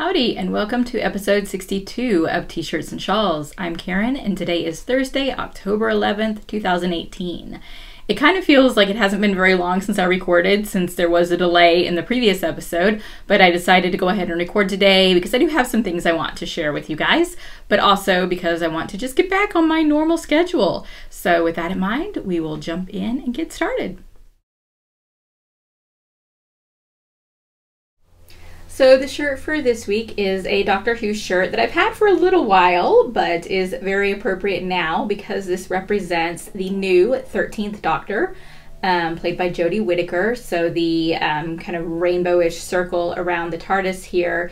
Howdy, and welcome to episode 62 of T-Shirts and Shawls. I'm Karen, and today is Thursday, October 11th, 2018. It kind of feels like it hasn't been very long since I recorded, since there was a delay in the previous episode, but I decided to go ahead and record today because I do have some things I want to share with you guys, but also because I want to just get back on my normal schedule. So with that in mind, we will jump in and get started. So the shirt for this week is a Doctor Who shirt that I've had for a little while, but is very appropriate now because this represents the new 13th Doctor, played by Jodie Whittaker. So the kind of rainbowish circle around the TARDIS here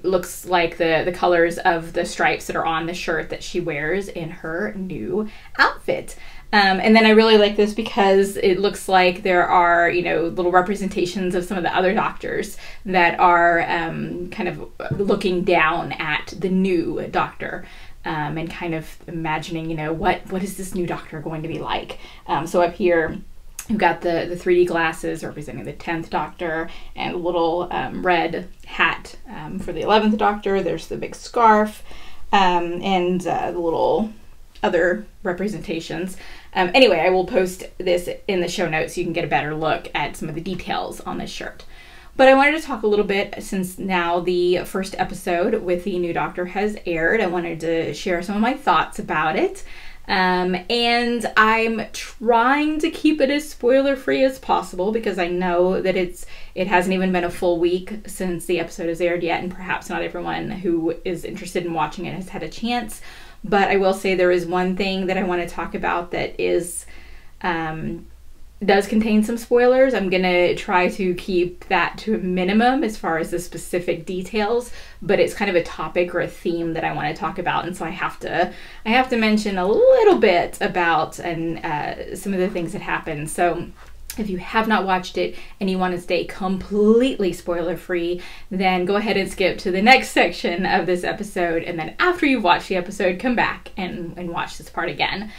looks like the colors of the stripes that are on the shirt that she wears in her new outfit. And then I really like this because it looks like there are, little representations of some of the other Doctors that are kind of looking down at the new Doctor and kind of imagining, what is this new Doctor going to be like? So up here, you've got the 3D glasses representing the 10th Doctor and a little red hat for the 11th Doctor. There's the big scarf and the little other representations. Anyway, I will post this in the show notes so you can get a better look at some of the details on this shirt. But I wanted to talk a little bit, since now the first episode with the new Doctor has aired. I wanted to share some of my thoughts about it. And I'm trying to keep it as spoiler-free as possible because I know that it hasn't even been a full week since the episode has aired yet, and perhaps not everyone who is interested in watching it has had a chance. But I will say there is one thing that I want to talk about that is does contain some spoilers. I'm going to try to keep that to a minimum as far as the specific details, but it's kind of a topic or a theme that I want to talk about, and so I have to mention a little bit about some of the things that happen. So if you have not watched it and you want to stay completely spoiler-free, then go ahead and skip to the next section of this episode, and then after you've watched the episode, come back and watch this part again.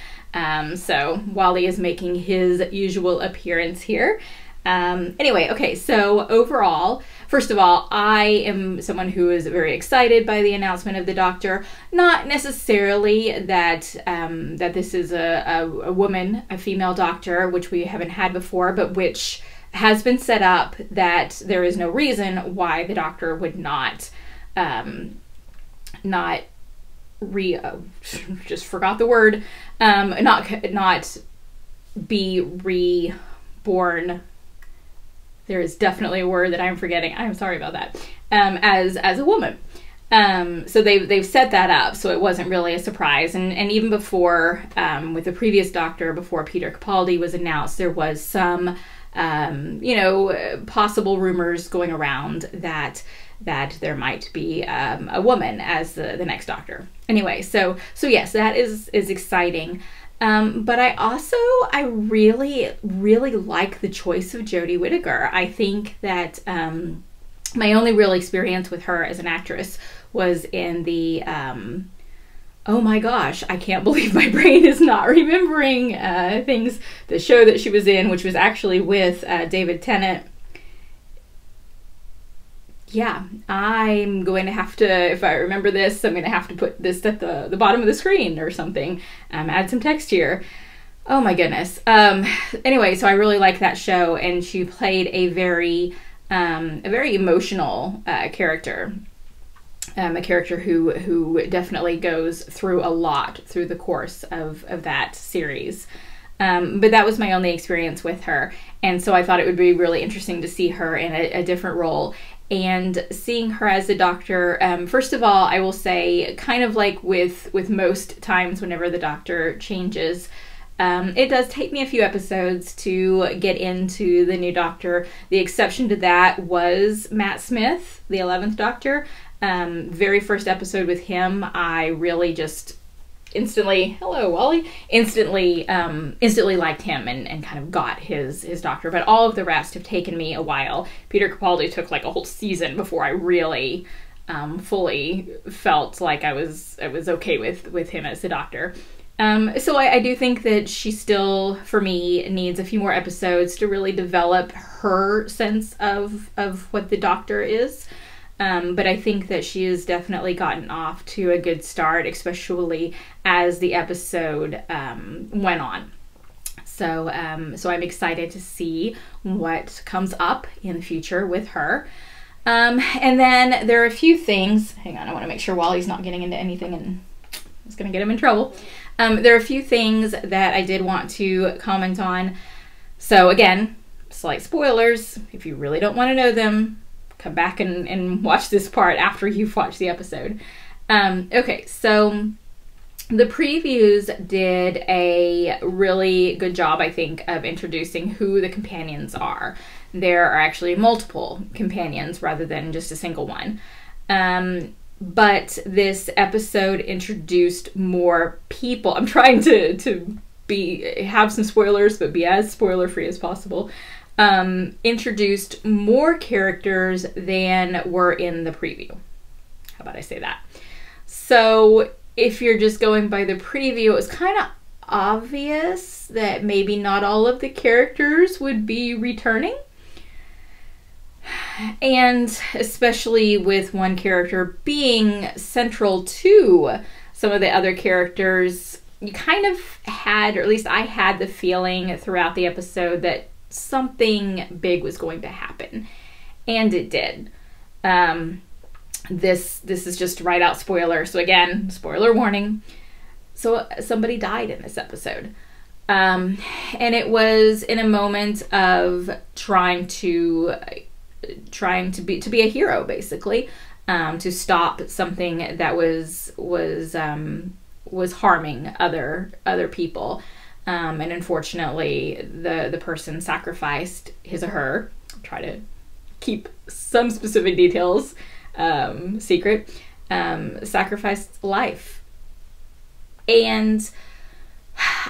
So Wally is making his usual appearance here. Anyway, okay, so overall, first of all, I am someone who is very excited by the announcement of the Doctor. Not necessarily that that this is a woman, a female Doctor, which we haven't had before, but which has been set up that there is no reason why the Doctor would not just forgot the word, not be reborn. There is definitely a word that I'm forgetting. I'm sorry about that. As a woman. So they've set that up, so it wasn't really a surprise. And even before, with the previous Doctor, before Peter Capaldi was announced, there was some, possible rumors going around that there might be a woman as the next Doctor. Anyway, so yes, that is exciting. But I really, really like the choice of Jodie Whittaker. I think that my only real experience with her as an actress was in the, oh my gosh, I can't believe my brain is not remembering things, the show that she was in, which was actually with David Tennant. Yeah, I'm going to have to, if I remember this, I'm going to have to put this at the bottom of the screen or something, add some text here. Oh my goodness. Anyway, so I really like that show, and she played a very emotional character. A character who definitely goes through a lot through the course of that series. But that was my only experience with her, and so I thought it would be really interesting to see her in a different role. And seeing her as the Doctor, first of all, I will say, kind of like with most times whenever the Doctor changes, it does take me a few episodes to get into the new Doctor. The exception to that was Matt Smith, the 11th Doctor. Very first episode with him, I really just instantly, hello Wally, instantly liked him and kind of got his Doctor. But all of the rest have taken me a while. Peter Capaldi took like a whole season before I really fully felt like I was okay with him as the Doctor. So I do think that she still, for me, needs a few more episodes to really develop her sense of what the Doctor is. But I think that she has definitely gotten off to a good start, especially as the episode went on. So I'm excited to see what comes up in the future with her. And then there are a few things. Hang on, I want to make sure Wally's not getting into anything and it's going to get him in trouble. There are a few things that I did want to comment on. So again, slight spoilers. If you really don't want to know them, come back and watch this part after you've watched the episode. Okay, so the previews did a really good job, I think, of introducing who the companions are. There are actually multiple companions rather than just a single one. But this episode introduced more people. I'm trying to have some spoilers, but be as spoiler-free as possible. Introduced more characters than were in the preview. How about I say that? So if you're just going by the preview, it was kind of obvious that maybe not all of the characters would be returning. And especially with one character being central to some of the other characters, you kind of had, or at least I had the feeling throughout the episode that something big was going to happen. And it did. This is just right out spoiler. So again, spoiler warning. So somebody died in this episode. And it was in a moment of trying to be a hero, basically, to stop something that was harming other people, and unfortunately the person sacrificed his or her. I'll try to keep some specific details secret. Sacrificed life, and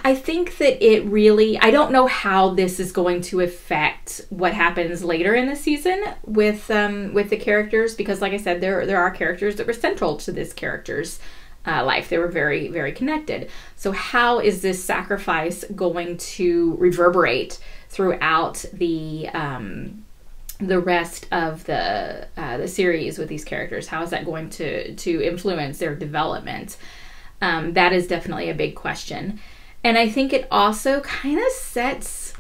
I think that it really, I don't know how this is going to affect what happens later in the season with the characters, because like I said, there are characters that were central to this character's life. They were very, very connected. So how is this sacrifice going to reverberate throughout the rest of the series with these characters? How is that going to influence their development? That is definitely a big question. And I think it also kind of sets,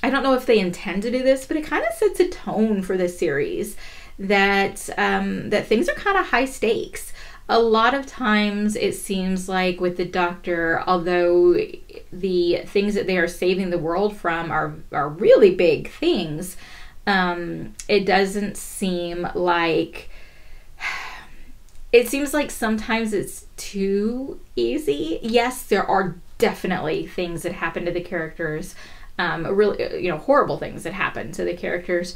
I don't know if they intend to do this, but it kind of sets a tone for the series that things are kind of high stakes. A lot of times it seems like with the Doctor, although the things that they are saving the world from are really big things, it doesn't seem like, it seems like sometimes it's too easy. Yes, there are definitely things that happen to the characters, really, horrible things that happen to the characters,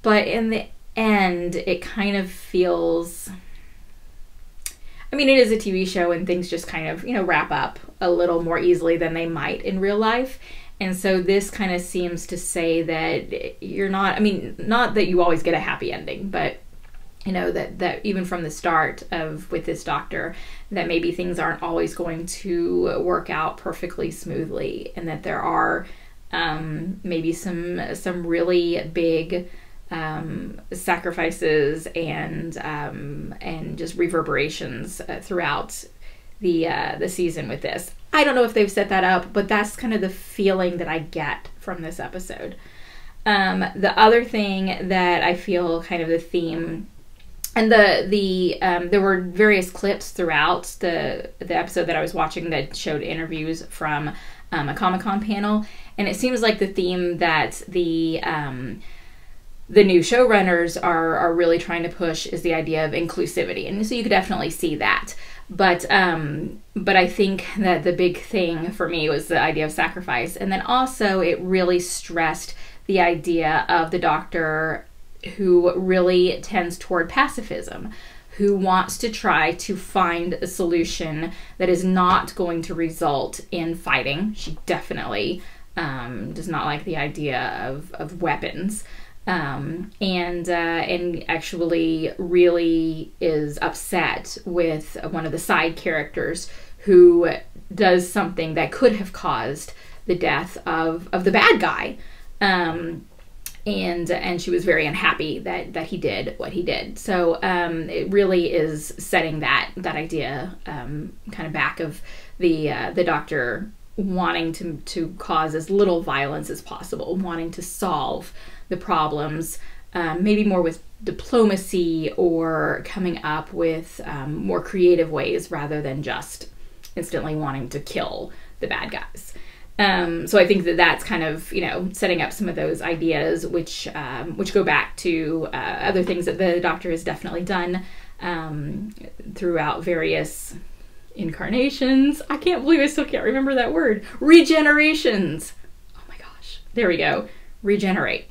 but in the end, it kind of feels, I mean, it is a TV show and things just kind of, wrap up a little more easily than they might in real life. And so this kind of seems to say that you're not, I mean, not that you always get a happy ending, but that even from the start with this Doctor, that maybe things aren't always going to work out perfectly smoothly, and that there are maybe some really big sacrifices and just reverberations throughout the season with this. I don't know if they've set that up, but that's kind of the feeling that I get from this episode. The other thing that I feel kind of the theme, and there were various clips throughout the episode that I was watching that showed interviews from a Comic-Con panel, and it seems like the theme that the new showrunners are really trying to push is the idea of inclusivity, and so you could definitely see that. But I think that the big thing for me was the idea of sacrifice, and then also it really stressed the idea of the Doctor, who really tends toward pacifism, who wants to try to find a solution that is not going to result in fighting. She definitely does not like the idea of weapons, and actually really is upset with one of the side characters who does something that could have caused the death of the bad guy. and she was very unhappy that he did what he did. So it really is setting that idea kind of back of the doctor wanting to cause as little violence as possible, wanting to solve the problems, maybe more with diplomacy or coming up with more creative ways rather than just instantly wanting to kill the bad guys. So I think that's kind of, setting up some of those ideas, which go back to other things that the Doctor has definitely done throughout various incarnations. I can't believe I still can't remember that word. Regenerations. Oh my gosh. There we go. Regenerate.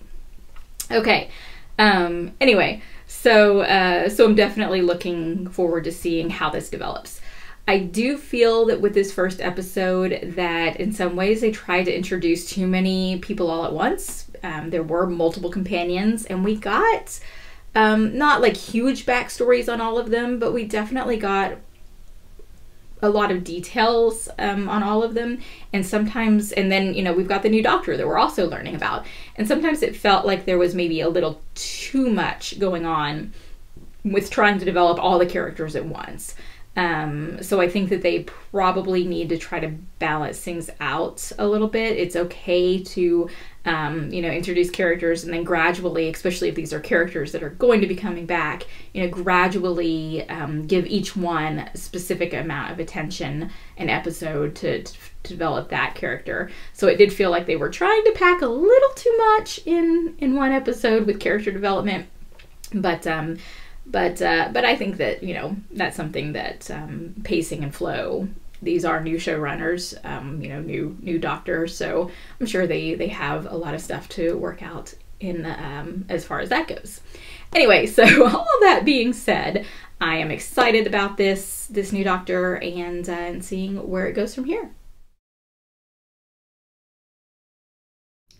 Okay. Anyway, so I'm definitely looking forward to seeing how this develops. I do feel that with this first episode that in some ways they tried to introduce too many people all at once. There were multiple companions, and we got not like huge backstories on all of them, but we definitely got a lot of details on all of them. And sometimes, and then, we've got the new Doctor that we're also learning about. And sometimes it felt like there was maybe a little too much going on with trying to develop all the characters at once. So I think that they probably need to try to balance things out a little bit. It's okay to, introduce characters and then gradually, especially if these are characters that are going to be coming back, gradually give each one a specific amount of attention an episode to develop that character. So it did feel like they were trying to pack a little too much in one episode with character development, but I think that, that's something that pacing and flow, these are new showrunners, new doctors, so I'm sure they have a lot of stuff to work out in as far as that goes. Anyway, so all that being said, I am excited about this new Doctor and seeing where it goes from here.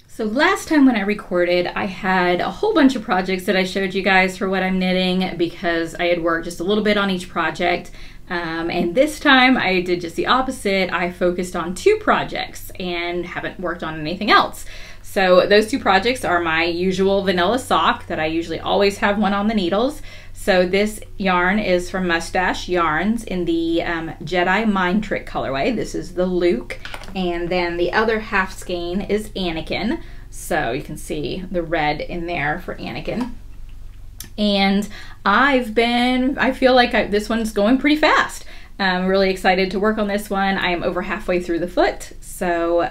So last time when I recorded, I had a whole bunch of projects that I showed you guys for what I'm knitting because I had worked just a little bit on each project. And this time I did just the opposite. I focused on 2 projects and haven't worked on anything else. So those 2 projects are my usual vanilla sock that I usually always have one on the needles. So this yarn is from Mustache Yarns in the Jedi Mind Trick colorway. This is the Luke, and then the other half skein is Anakin. So you can see the red in there for Anakin. And I feel like this one's going pretty fast. I'm really excited to work on this one. I am over halfway through the foot, so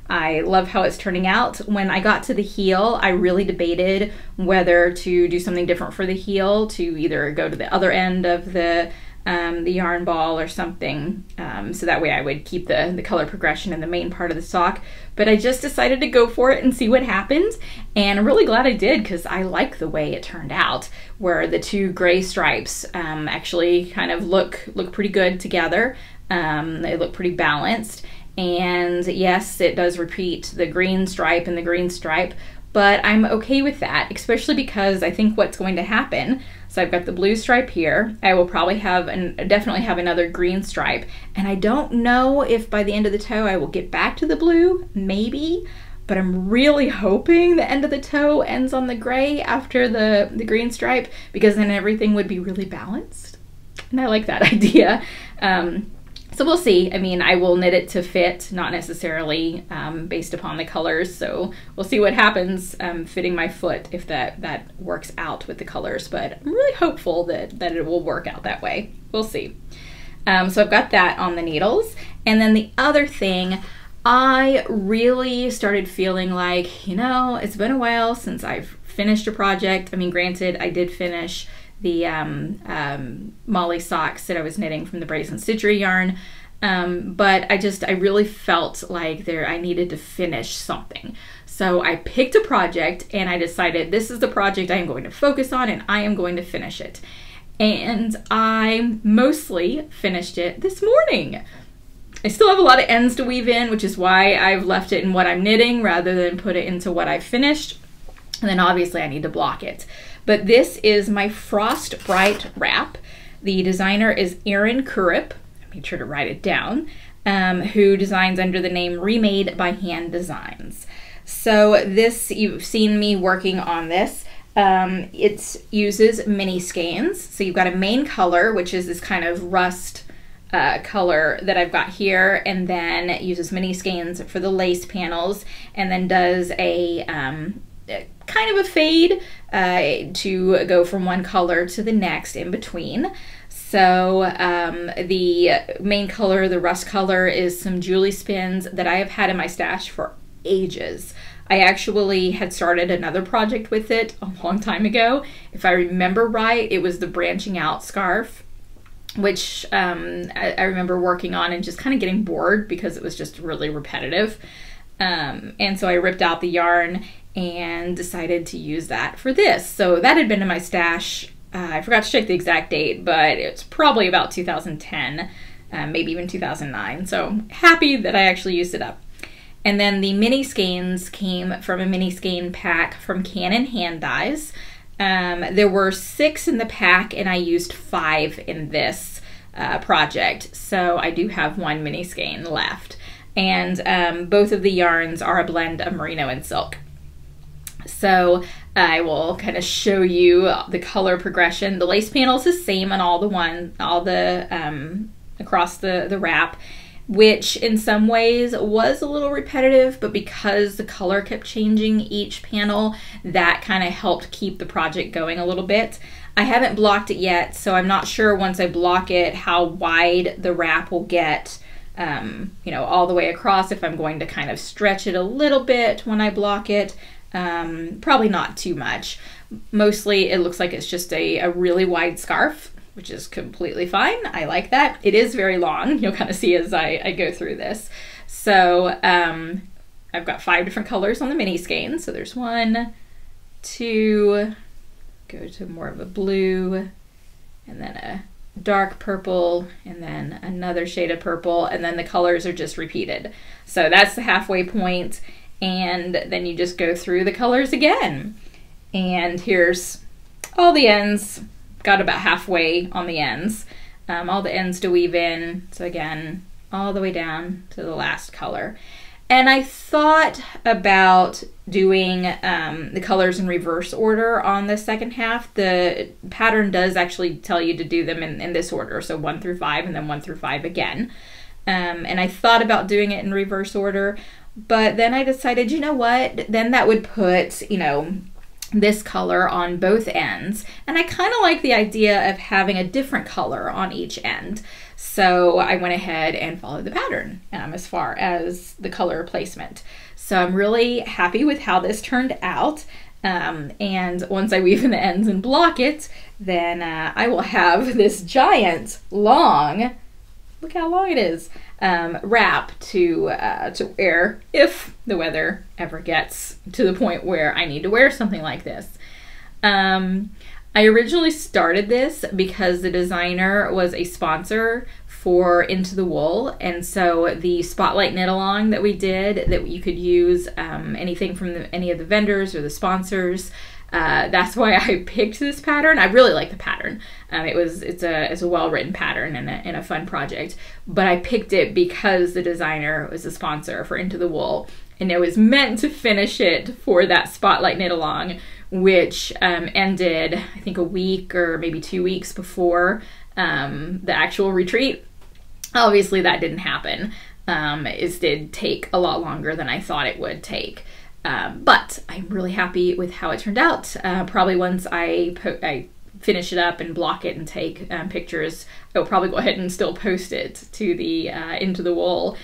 I love how it's turning out. When I got to the heel, I really debated whether to do something different for the heel, to either go to the other end of the yarn ball or something, so that way I would keep the color progression in the main part of the sock. But I just decided to go for it and see what happens, and I'm really glad I did because I like the way it turned out, where the 2 gray stripes actually kind of look pretty good together. They look pretty balanced. And yes, it does repeat the green stripe and the green stripe, but I'm okay with that, especially because I think what's going to happen, so I've got the blue stripe here, I will probably definitely have another green stripe, and I don't know if by the end of the toe I will get back to the blue, maybe, but I'm really hoping the end of the toe ends on the gray after the green stripe, because then everything would be really balanced, and I like that idea. So we'll see. I mean, I will knit it to fit, not necessarily based upon the colors. So we'll see what happens fitting my foot if that works out with the colors. But I'm really hopeful that it will work out that way. We'll see. So I've got that on the needles. And then the other thing, I really started feeling like, it's been a while since I've finished a project. I mean, granted, I did finish the Molly socks that I was knitting from the Brazen Stitchery yarn, but I really felt like I needed to finish something. So I picked a project and I decided this is the project I am going to focus on and I am going to finish it. And I mostly finished it this morning. I still have a lot of ends to weave in, which is why I've left it in what I'm knitting rather than put it into what I've finished. And then obviously I need to block it. But this is my Frost Bright wrap. The designer is Erin Kurup. I made sure to write it down. Who designs under the name Remade by Hand Designs. So this, you've seen me working on this. It uses mini skeins. So you've got a main color, which is this kind of rust color that I've got here, and then it uses mini skeins for the lace panels, and then does a kind of a fade to go from one color to the next in between. So the main color, the rust color, is some Julie spins that I have had in my stash for ages. I actually had started another project with it a long time ago. If I remember right, it was the branching out scarf, which I remember working on and just kind of getting bored because it was just really repetitive. And so I ripped out the yarn and decided to use that for this. So that had been in my stash. I forgot to check the exact date, but it's probably about 2010, maybe even 2009. So happy that I actually used it up. And then the mini skeins came from a mini skein pack from Canon Hand Dyes. There were 6 in the pack, and I used 5 in this project. So I do have 1 mini skein left. And both of the yarns are a blend of merino and silk. So I will kind of show you the color progression. The lace panel is the same on all the across the wrap, which in some ways was a little repetitive, but because the color kept changing each panel, that kind of helped keep the project going a little bit. I haven't blocked it yet, so I'm not sure once I block it how wide the wrap will get, you know, all the way across, if I'm going to kind of stretch it a little bit when I block it. Probably not too much. Mostly it looks like it's just a really wide scarf, which is completely fine. I like that. It is very long. You'll kind of see as I go through this. So I've got 5 different colors on the mini skein. So there's 1, 2, go to more of a blue, and then a dark purple, and then another shade of purple, and then the colors are just repeated. So that's the halfway point, and then you just go through the colors again. And here's all the ends. Got about halfway on the ends, all the ends to weave in. So again, all the way down to the last color. And I thought about doing the colors in reverse order on the second half. The pattern does actually tell you to do them in this order. So 1 through 5 and then 1 through 5 again. And I thought about doing it in reverse order, but then I decided, you know what, then that would put, you know, this color on both ends, and I kind of like the idea of having a different color on each end. So I went ahead and followed the pattern as far as the color placement. So I'm really happy with how this turned out. And once I weave in the ends and block it, then I will have this giant long, look how long it is, wrap to wear if the weather ever gets to the point where I need to wear something like this. I originally started this because the designer was a sponsor for Into the Wool, and so the spotlight knit along that we did, that you could use anything from any of the vendors or the sponsors. That's why I picked this pattern. I really like the pattern. It's a well-written pattern and a fun project, but I picked it because the designer was a sponsor for Into the Wool, and it was meant to finish it for that spotlight knit along, which ended, I think, a week or maybe 2 weeks before the actual retreat. Obviously that didn't happen. It did take a lot longer than I thought it would take. But I'm really happy with how it turned out. Probably once I finish it up and block it and take pictures, I'll probably go ahead and still post it to the Into the Wool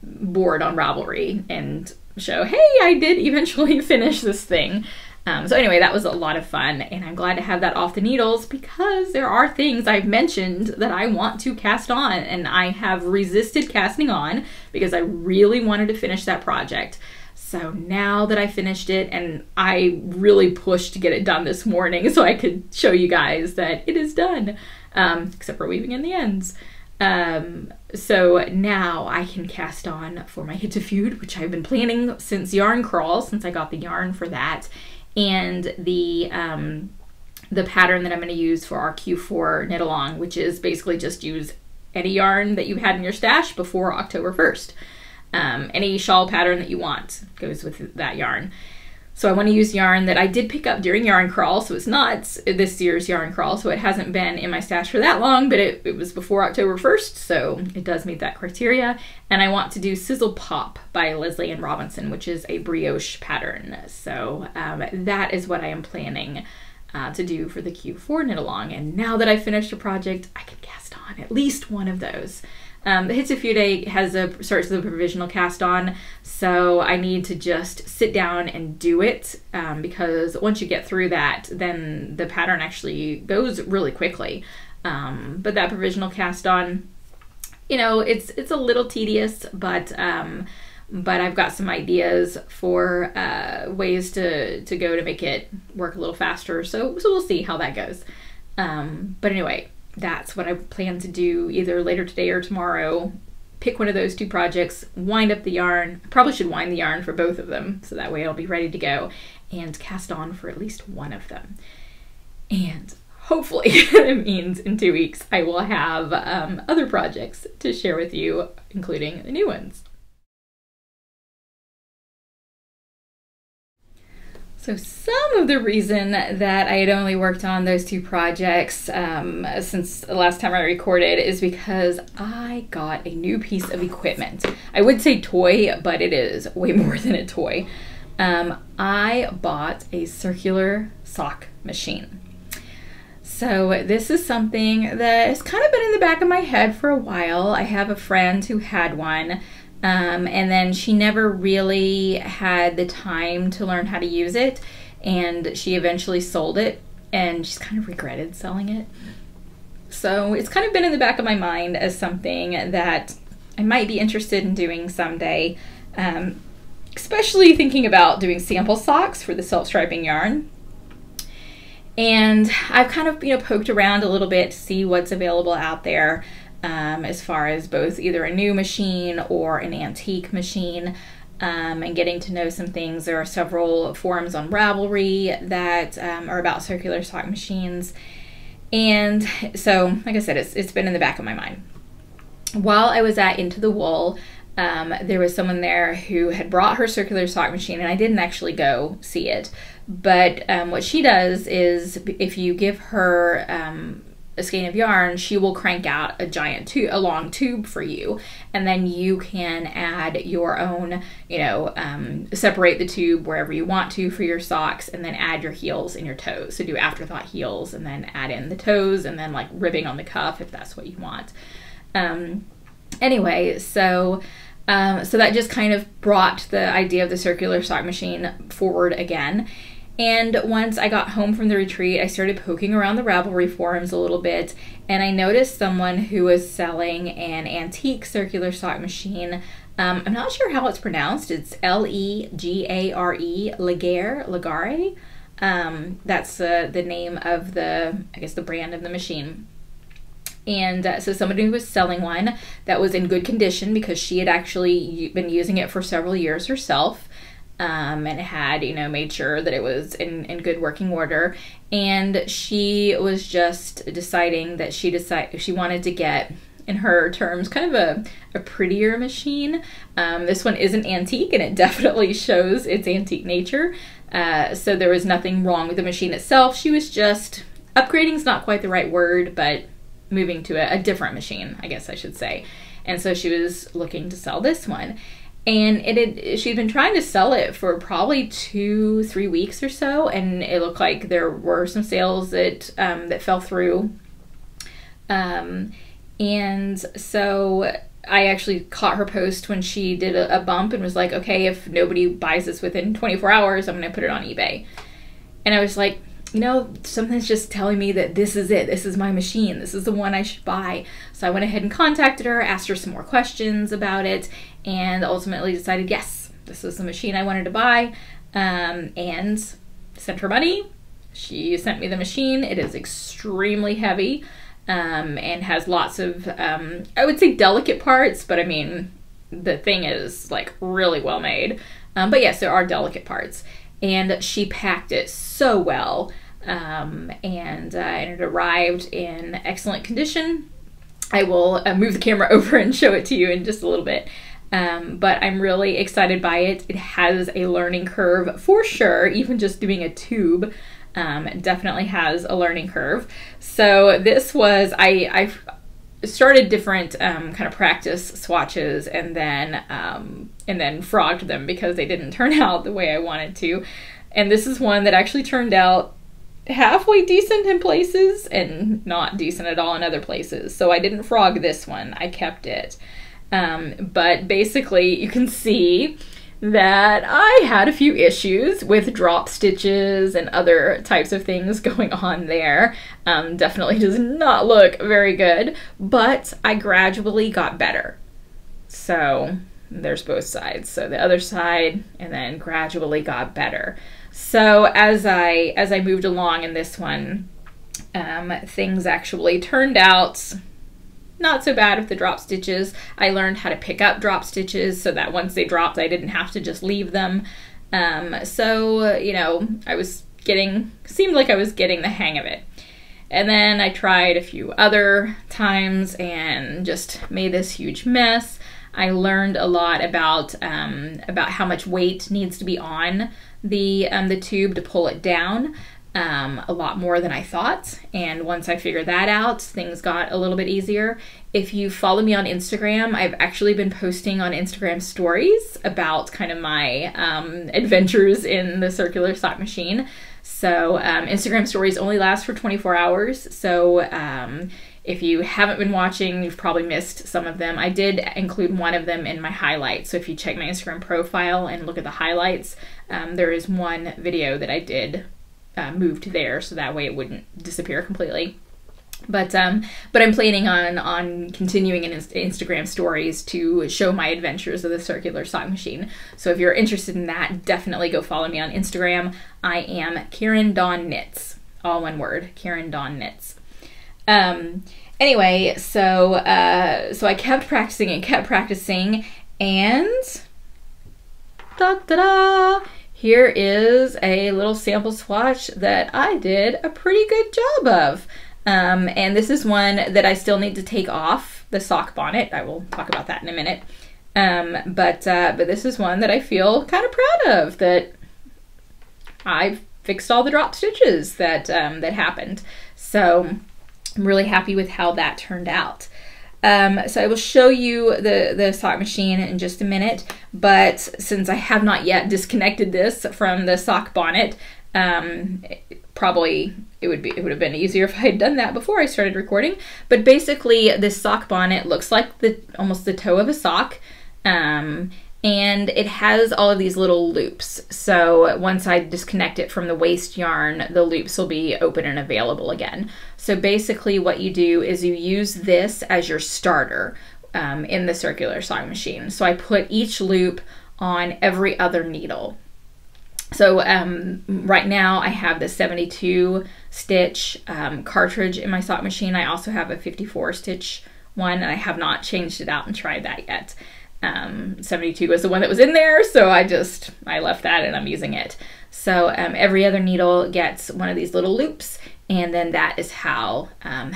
board on Ravelry and show, hey, I did eventually finish this thing. So anyway, that was a lot of fun, and I'm glad to have that off the needles because there are things I've mentioned that I want to cast on, and I have resisted casting on because I really wanted to finish that project. So now that I finished it, and I really pushed to get it done this morning so I could show you guys that it is done, except for weaving in the ends. So now I can cast on for my Hit to Feud, which I've been planning since Yarn Crawl, since I got the yarn for that, and the pattern that I'm going to use for our Q4 knit along, which is basically just use any yarn that you had in your stash before October 1st. Any shawl pattern that you want goes with that yarn. So I want to use yarn that I did pick up during yarn crawl, so it's not this year's yarn crawl, so it hasn't been in my stash for that long, but it was before October 1st, so it does meet that criteria. And I want to do Sizzle Pop by Leslie Ann Robinson, which is a brioche pattern. So that is what I am planning to do for the Q4 knit along. And now that I've finished a project, I can cast on at least one of those. The Hits a Few Day starts the provisional cast on, so I need to just sit down and do it, because once you get through that, then the pattern actually goes really quickly. But that provisional cast on, you know, it's a little tedious, but I've got some ideas for ways to go to make it work a little faster. So we'll see how that goes. But anyway, that's what I plan to do either later today or tomorrow. Pick one of those two projects, wind up the yarn. I probably should wind the yarn for both of them, so that way I'll be ready to go, and cast on for at least one of them. And hopefully it means in 2 weeks I will have other projects to share with you, including the new ones. So some of the reason that I had only worked on those two projects since the last time I recorded is because I got a new piece of equipment. I would say toy, but it is way more than a toy. I bought a circular sock machine. So this is something that has kind of been in the back of my head for a while. I have a friend who had one. And then she never really had the time to learn how to use it, and she eventually sold it, and she's kind of regretted selling it. So it's kind of been in the back of my mind as something that I might be interested in doing someday, especially thinking about doing sample socks for the self-striping yarn. And I've kind of, poked around a little bit to see what's available out there. As far as both either a new machine or an antique machine, and getting to know some things. There are several forums on Ravelry that are about circular sock machines, and so like I said, it's been in the back of my mind. While I was at Into the Wool, there was someone there who had brought her circular sock machine, and I didn't actually go see it, but what she does is if you give her a skein of yarn, she will crank out a long tube for you, and then you can add your own, separate the tube wherever you want to for your socks, and then add your heels and your toes. So do afterthought heels, and then add in the toes, and then like ribbing on the cuff if that's what you want. Anyway, so that just kind of brought the idea of the circular sock machine forward again. And once I got home from the retreat, I started poking around the Ravelry forums a little bit, and I noticed someone who was selling an antique circular sock machine. I'm not sure how it's pronounced. It's Legare, Legare. That's the name of the brand of the machine. And so somebody who was selling one that was in good condition, because she had actually been using it for several years herself. And had, made sure that it was in good working order. And she was just deciding that she wanted to get, in her terms, kind of a prettier machine. This one isn't antique, and it definitely shows its antique nature. So there was nothing wrong with the machine itself. She was just, upgrading is not quite the right word, but moving to a different machine, I guess I should say. And so she was looking to sell this one. And she'd been trying to sell it for probably 2-3 weeks or so, and it looked like there were some sales that fell through. And so I actually caught her post when she did a bump and was like, okay, if nobody buys this within 24 hours, I'm going to put it on eBay. And I was like, something's just telling me that this is it. This is my machine. This is the one I should buy. So I went ahead and contacted her, asked her some more questions about it, and ultimately decided, yes, this was the machine I wanted to buy, and sent her money. She sent me the machine. It is extremely heavy, and has lots of, I would say delicate parts, but I mean, the thing is like really well made. But yes, there are delicate parts. And she packed it so well, and it arrived in excellent condition. I will move the camera over and show it to you in just a little bit. but I'm really excited by it. It has a learning curve for sure. Even just doing a tube definitely has a learning curve. So this was, I started different kind of practice swatches and then frogged them because they didn't turn out the way I wanted to. And this is one that actually turned out halfway decent in places and not decent at all in other places. So I didn't frog this one, I kept it. But basically you can see that I had a few issues with drop stitches and other types of things going on there. Definitely does not look very good, but I gradually got better. So there's both sides. So the other side, and then gradually got better. So as I moved along in this one, things actually turned out not so bad with the drop stitches. I learned how to pick up drop stitches so that once they dropped, I didn't have to just leave them. So, you know, seemed like I was getting the hang of it. And then I tried a few other times and just made this huge mess. I learned a lot about how much weight needs to be on the tube to pull it down. A lot more than I thought, and once I figured that out, things got a little bit easier. If you follow me on Instagram, I've actually been posting on Instagram stories about kind of my adventures in the circular sock machine. So Instagram stories only last for 24 hours, so if you haven't been watching, you've probably missed some of them. I did include one of them in my highlights, so if you check my Instagram profile and look at the highlights, there is one video that I did moved there, so that way it wouldn't disappear completely. But I'm planning on continuing in Instagram stories to show my adventures of the circular sock machine. So if you're interested in that, definitely go follow me on Instagram. I am Karen Dawn Knits, all one word, Karen Dawn Knits. Anyway, so I kept practicing and ta-da! Here is a little sample swatch that I did a pretty good job of. And this is one that I still need to take off, the sock bonnet. I will talk about that in a minute. But this is one that I feel kind of proud of, that I fixed all the drop stitches that happened. So I'm really happy with how that turned out. So I will show you the sock machine in just a minute, but since I have not yet disconnected this from the sock bonnet, probably it would have been easier if I had done that before I started recording. But basically this sock bonnet looks like almost the toe of a sock, and it has all of these little loops. So once I disconnect it from the waste yarn, the loops will be open and available again. So basically what you do is you use this as your starter in the circular sewing machine. So I put each loop on every other needle. So right now I have the 72 stitch cartridge in my sock machine. I also have a 54 stitch one, and I have not changed it out and tried that yet. 72 was the one that was in there, so I left that and I'm using it. So every other needle gets one of these little loops, and then that is how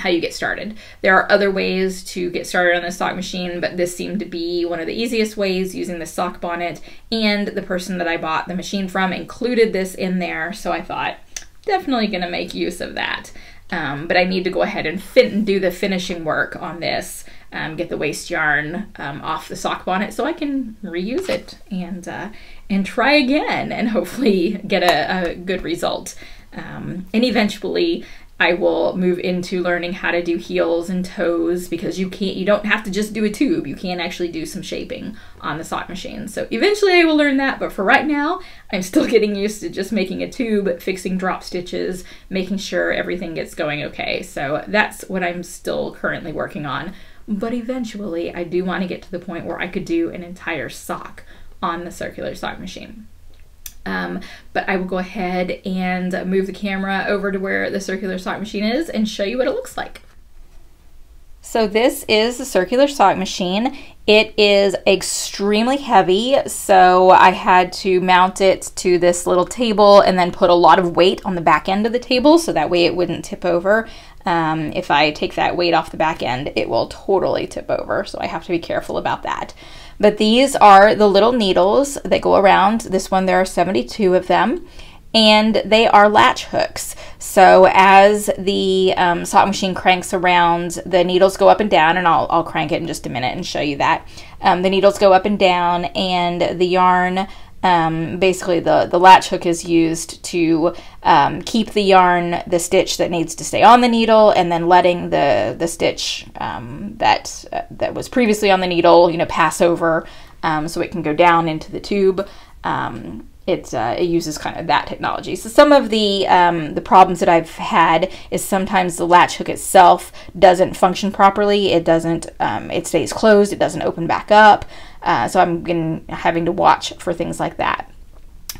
you get started. There are other ways to get started on the sock machine, but this seemed to be one of the easiest ways, using the sock bonnet, and the person that I bought the machine from included this in there, so I thought definitely gonna make use of that. But I need to go ahead and do the finishing work on this, get the waste yarn off the sock bonnet so I can reuse it and try again and hopefully get a good result. And eventually I will move into learning how to do heels and toes, because you don't have to just do a tube. You can actually do some shaping on the sock machine. So eventually I will learn that, but for right now, I'm still getting used to just making a tube, fixing drop stitches, making sure everything gets going okay. So that's what I'm still currently working on. But eventually I do want to get to the point where I could do an entire sock on the circular sock machine. But I will go ahead and move the camera over to where the circular sock machine is and show you what it looks like. So this is the circular sock machine. It is extremely heavy, so I had to mount it to this little table and then put a lot of weight on the back end of the table so that way it wouldn't tip over. If I take that weight off the back end, it will totally tip over, so I have to be careful about that. But these are the little needles that go around. This one, there are 72 of them, and they are latch hooks. So as the sock machine cranks around, the needles go up and down, and I'll crank it in just a minute and show you that. The needles go up and down, and the yarn, basically the latch hook is used to keep the yarn, the stitch that needs to stay on the needle, and then letting the stitch that was previously on the needle, pass over, so it can go down into the tube. It uses kind of that technology. So some of the problems that I've had is sometimes the latch hook itself doesn't function properly. It doesn't. It stays closed. It doesn't open back up. So I'm having to watch for things like that.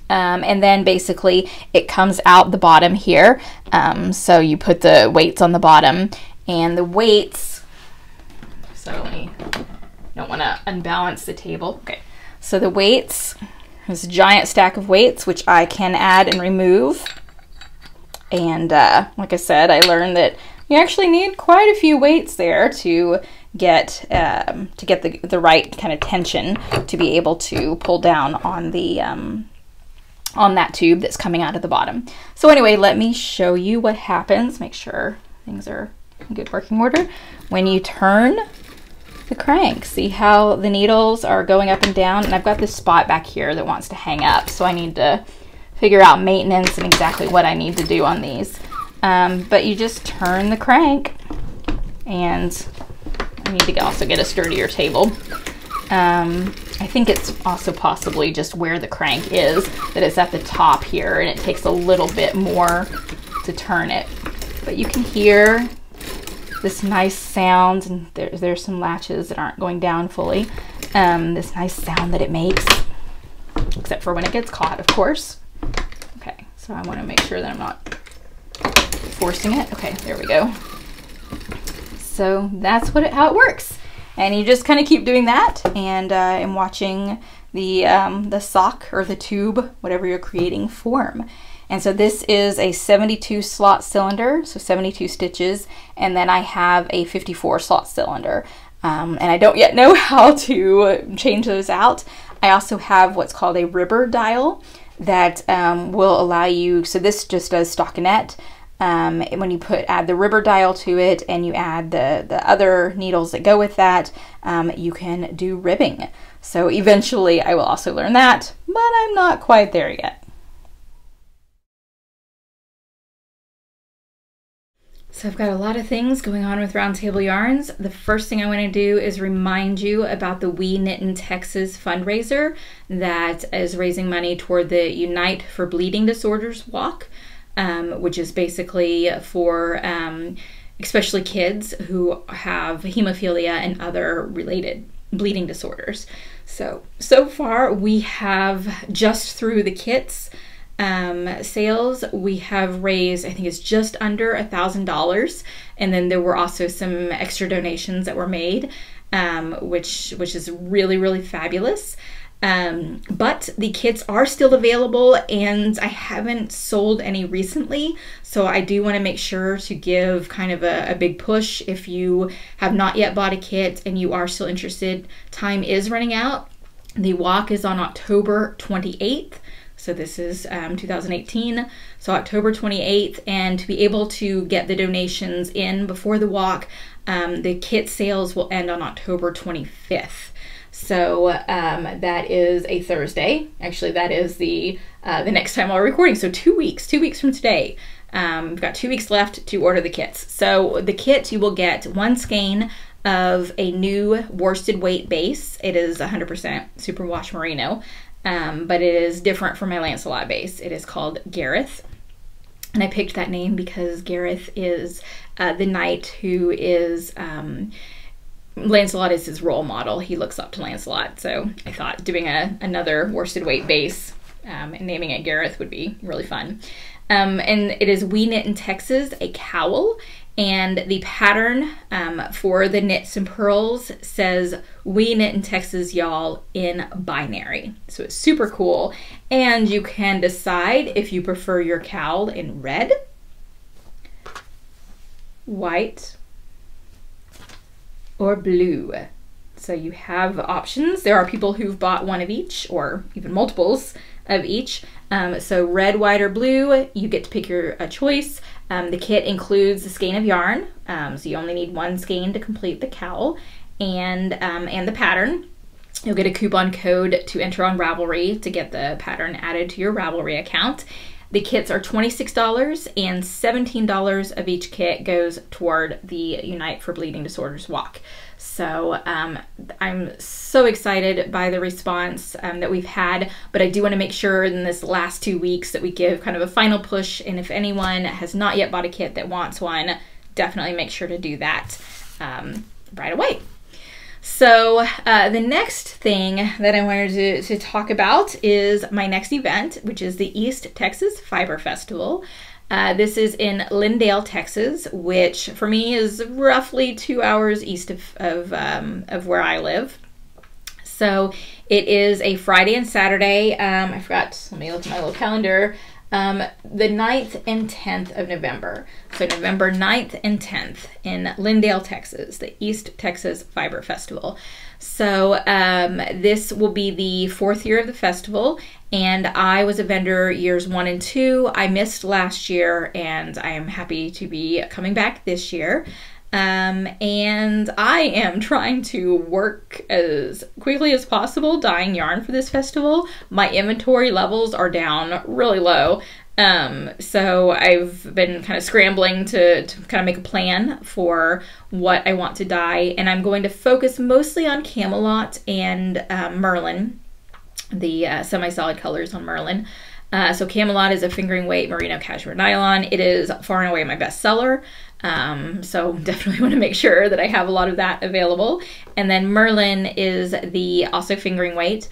And then basically it comes out the bottom here. So you put the weights on the bottom, and the weights. So I don't want to unbalance the table. Okay. So the weights. There's a giant stack of weights, which I can add and remove. And like I said, I learned that you actually need quite a few weights there to get the right kind of tension to be able to pull down on the on that tube that's coming out of the bottom. So anyway, let me show you what happens. Make sure things are in good working order. When you turn the crank, see how the needles are going up and down, and I've got this spot back here that wants to hang up, so I need to figure out maintenance and exactly what I need to do on these. But you just turn the crank, and I need to also get a sturdier table. I think it's also possibly just where the crank is, that it's at the top here, and it takes a little bit more to turn it. But you can hear this nice sound, and there's some latches that aren't going down fully. This nice sound that it makes, except for when it gets caught, of course. Okay, so I want to make sure that I'm not forcing it. Okay, there we go. So that's how it works. And you just kind of keep doing that, and I'm watching the sock or the tube, whatever you're creating, form. And so this is a 72 slot cylinder, so 72 stitches, and then I have a 54 slot cylinder. And I don't yet know how to change those out. I also have what's called a ribber dial that will allow you, so this just does stockinette. When you add the ribber dial to it and you add the other needles that go with that, you can do ribbing. So eventually I will also learn that, but I'm not quite there yet. So I've got a lot of things going on with Roundtable Yarns. The first thing I want to do is remind you about the We Knit in Texas fundraiser that is raising money toward the Unite for Bleeding Disorders walk, which is basically for especially kids who have hemophilia and other related bleeding disorders. So far we have, just through the kits sales, we have raised, I think it's just under $1,000, and then there were also some extra donations that were made, which is really, really fabulous. But the kits are still available, and I haven't sold any recently, so I do want to make sure to give kind of a big push. If you have not yet bought a kit and you are still interested, time is running out. The walk is on October 28th. So this is 2018, so October 28th, and to be able to get the donations in before the walk, the kit sales will end on October 25th. So that is a Thursday. Actually, that is the next time we're recording. So 2 weeks from today. We've got 2 weeks left to order the kits. So the kit, you will get one skein of a new worsted weight base. It is 100% superwash merino. But it is different from my Lancelot base. It is called Gareth, and I picked that name because Gareth is the knight who is, Lancelot is his role model. He looks up to Lancelot, so I thought doing another worsted weight base and naming it Gareth would be really fun. And it is We Knit in Texas, a cowl, And the pattern for the knits and pearls says, "We knit in Texas, y'all," in binary. So it's super cool. And you can decide if you prefer your cowl in red, white, or blue. So you have options. There are people who've bought one of each or even multiples of each. So red, white, or blue, you get to pick your choice. The kit includes a skein of yarn, so you only need one skein to complete the cowl, and the pattern. You'll get a coupon code to enter on Ravelry to get the pattern added to your Ravelry account. The kits are $26, and $17 of each kit goes toward the Unite for Bleeding Disorders walk. So I'm so excited by the response that we've had, but I do want to make sure in this last 2 weeks that we give kind of a final push, and if anyone has not yet bought a kit that wants one, definitely make sure to do that right away. So the next thing that I wanted to talk about is my next event, which is the East Texas Fiber Festival. This is in Lindale, Texas, which for me is roughly 2 hours east of where I live. So it is a Friday and Saturday. I forgot, let me look at my little calendar. The 9th and 10th of November. So November 9th and 10th in Lindale, Texas, the East Texas Fiber Festival. So this will be the 4th year of the festival, and I was a vendor years 1 and 2. I missed last year, and I am happy to be coming back this year. And I am trying to work as quickly as possible dyeing yarn for this festival. My inventory levels are down really low. So I've been kind of scrambling to kind of make a plan for what I want to dye, and I'm going to focus mostly on Camelot and Merlin, the semi-solid colors on Merlin. So Camelot is a fingering weight merino cashmere nylon. It is far and away my best seller. So definitely want to make sure that I have a lot of that available. And then Merlin is the also fingering weight,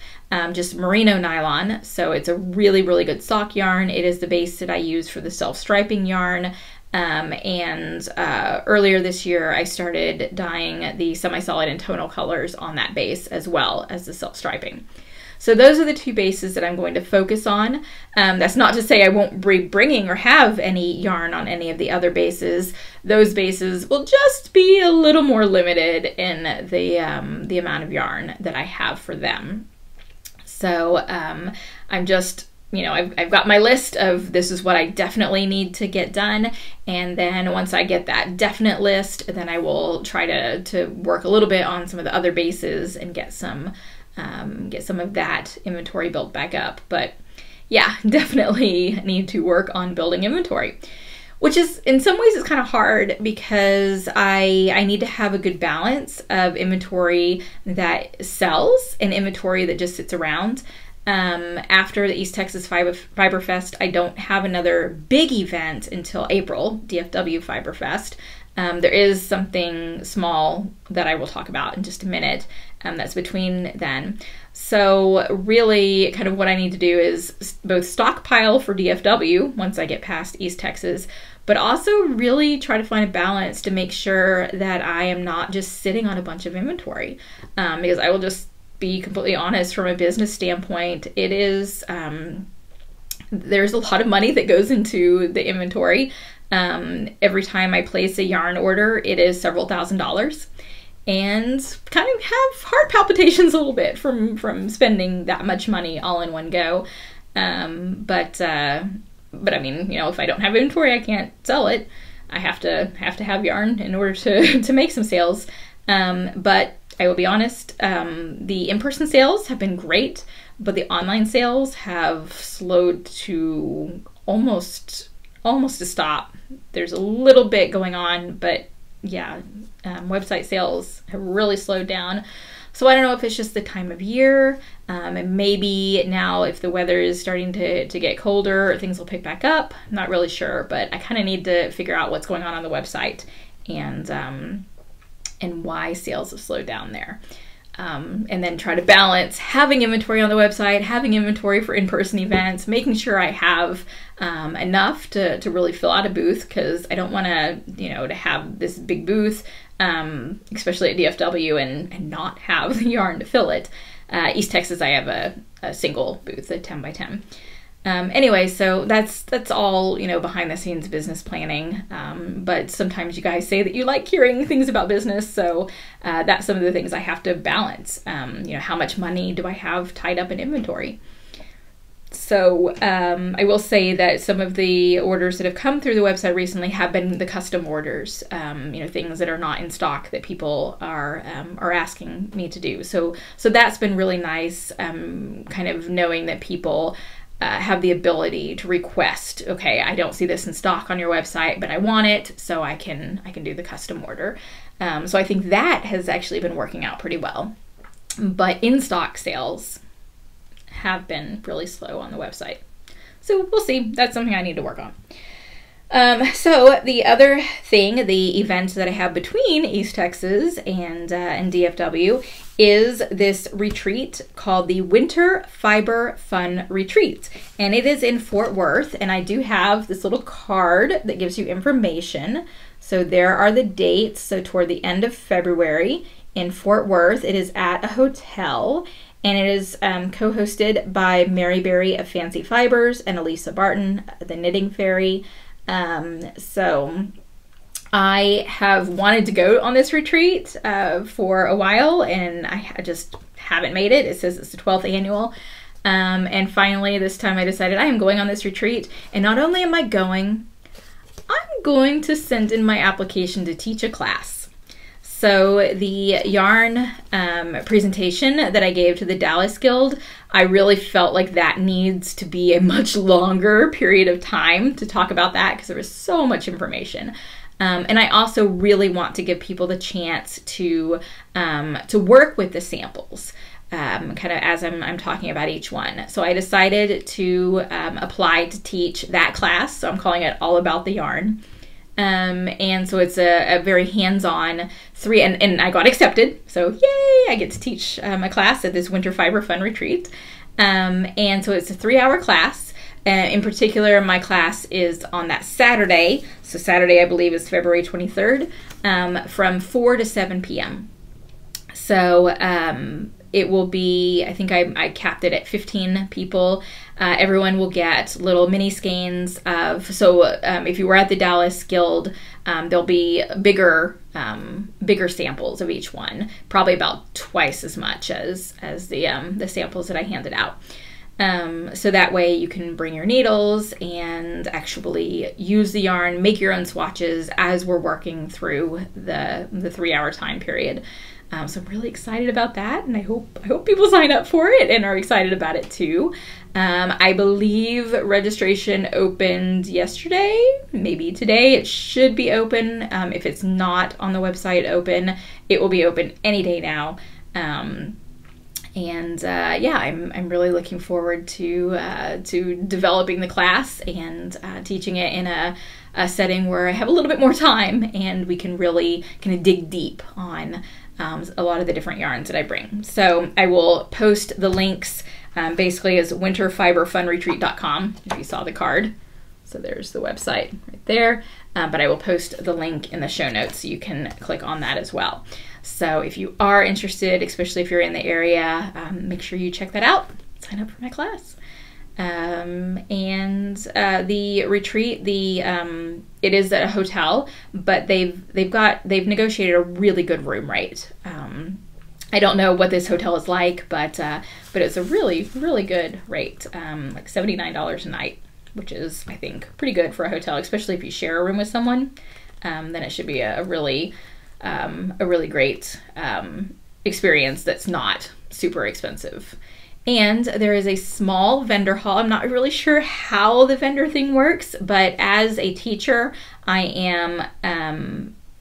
just merino nylon. So it's a really, really good sock yarn. It is the base that I use for the self-striping yarn. Earlier this year, I started dyeing the semi-solid and tonal colors on that base as well as the self-striping. So those are the two bases that I'm going to focus on. That's not to say I won't be bringing or have any yarn on any of the other bases. Those bases will just be a little more limited in the amount of yarn that I have for them. So I'm just, you know, I've got my list of this is what I definitely need to get done, and then once I get that definite list, then I will try to work a little bit on some of the other bases and get some of that inventory built back up. But yeah, definitely need to work on building inventory, which is in some ways it's kind of hard because I need to have a good balance of inventory that sells and inventory that just sits around. After the East Texas Fiber Fest, I don't have another big event until April, DFW Fiber Fest. There is something small that I will talk about in just a minute that's between then. So really kind of what I need to do is both stockpile for DFW once I get past East Texas, but also really try to find a balance to make sure that I am not just sitting on a bunch of inventory. Because I will just be completely honest, from a business standpoint, it is, there's a lot of money that goes into the inventory. Every time I place a yarn order, it is several $1,000s, and kind of have heart palpitations a little bit from spending that much money all in one go. But I mean, you know, if I don't have inventory, I can't sell it. I have to have yarn in order to make some sales. But I will be honest, the in-person sales have been great, but the online sales have slowed to almost a stop. There's a little bit going on, but yeah, website sales have really slowed down. So I don't know if it's just the time of year, and maybe now if the weather is starting to get colder, things will pick back up. I'm not really sure, but I kind of need to figure out what's going on the website and why sales have slowed down there. and then try to balance having inventory on the website, having inventory for in-person events, making sure I have enough to really fill out a booth, because I don't want to, to have this big booth, especially at DFW, and not have the yarn to fill it. East Texas, I have a single booth, a 10 by 10. Anyway, so that's all, behind the scenes business planning. But sometimes you guys say that you like hearing things about business. So that's some of the things I have to balance. How much money do I have tied up in inventory? So I will say that some of the orders that have come through the website recently have been the custom orders, things that are not in stock that people are asking me to do. So that's been really nice, kind of knowing that people have the ability to request, okay, I don't see this in stock on your website, but I want it, so I can do the custom order. So I think that has actually been working out pretty well. But in-stock sales have been really slow on the website. So we'll see. That's something I need to work on. So the other thing, the event that I have between East Texas and DFW is this retreat called the Winter Fiber Fun Retreat. And it is in Fort Worth, and I do have this little card that gives you information. So there are the dates. So toward the end of February in Fort Worth, it is at a hotel, and it is co-hosted by Mary Berry of Fancy Fibers and Elisa Barton, the Knitting Fairy. So I have wanted to go on this retreat for a while, and I just haven't made it. It says it's the 12th annual. And finally, this time I decided I am going on this retreat. And not only am I going, I'm going to send in my application to teach a class. So the yarn presentation that I gave to the Dallas Guild, I really felt like that needs to be a much longer period of time to talk about that, because there was so much information. And I also really want to give people the chance to work with the samples, kind of as I'm talking about each one. So I decided to apply to teach that class. So I'm calling it All About the Yarn. And so it's a very hands-on and I got accepted. So yay, I get to teach a class at this Winter Fiber Fun Retreat. And so it's a 3-hour class. In particular, my class is on that Saturday. So Saturday, I believe, is February 23rd, from 4 to 7 p.m. So it will be, I think I capped it at 15 people. Everyone will get little mini skeins of, so if you were at the Dallas Guild, there'll be bigger samples of each one, probably about twice as much as the samples that I handed out. So that way you can bring your needles and actually use the yarn, make your own swatches as we're working through the 3-hour time period. So I'm really excited about that, and I hope people sign up for it and are excited about it too. I believe registration opened yesterday, maybe today. It should be open. If it's not on the website open, it will be open any day now. Yeah, I'm really looking forward to developing the class and teaching it in a setting where I have a little bit more time and we can really kind of dig deep on a lot of the different yarns that I bring. So I will post the links basically as winterfiberfunretreat.com if you saw the card. So there's the website right there. But I will post the link in the show notes so you can click on that as well. So if you are interested, especially if you're in the area, make sure you check that out. Sign up for my class. The retreat, it is at a hotel, but they've negotiated a really good room rate. I don't know what this hotel is like, but it's a really, really good rate, like $79 a night, which is, I think, pretty good for a hotel, especially if you share a room with someone. Then it should be a really great experience that's not super expensive. And there is a small vendor hall. I'm not really sure how the vendor thing works, but as a teacher, I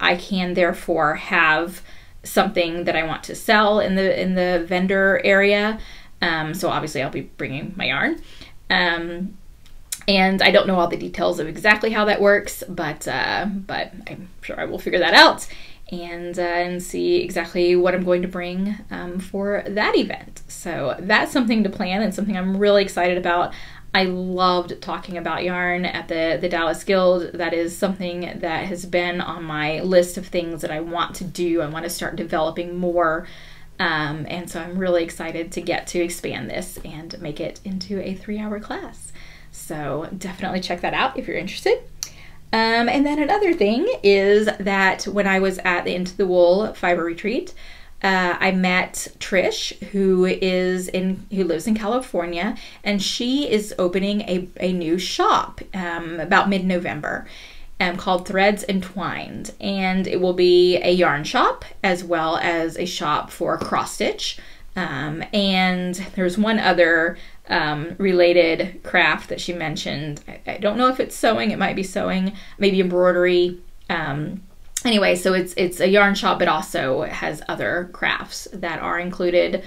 can therefore have something that I want to sell in the vendor area. So obviously I'll be bringing my yarn. And I don't know all the details of exactly how that works, but I'm sure I will figure that out. and see exactly what I'm going to bring for that event. So that's something to plan and something I'm really excited about. I loved talking about yarn at the Dallas Guild. That is something that has been on my list of things that I want to do. I want to start developing more. And so I'm really excited to get to expand this and make it into a 3-hour class. So definitely check that out if you're interested. And then another thing is that when I was at the Into the Wool Fiber Retreat, I met Trish, who lives in California, and she is opening a new shop about mid-November called Threads Entwined, and it will be a yarn shop as well as a shop for cross stitch. And there's one other related craft that she mentioned. I don't know if it's sewing. It might be sewing, maybe embroidery. Anyway, so it's a yarn shop, but also has other crafts that are included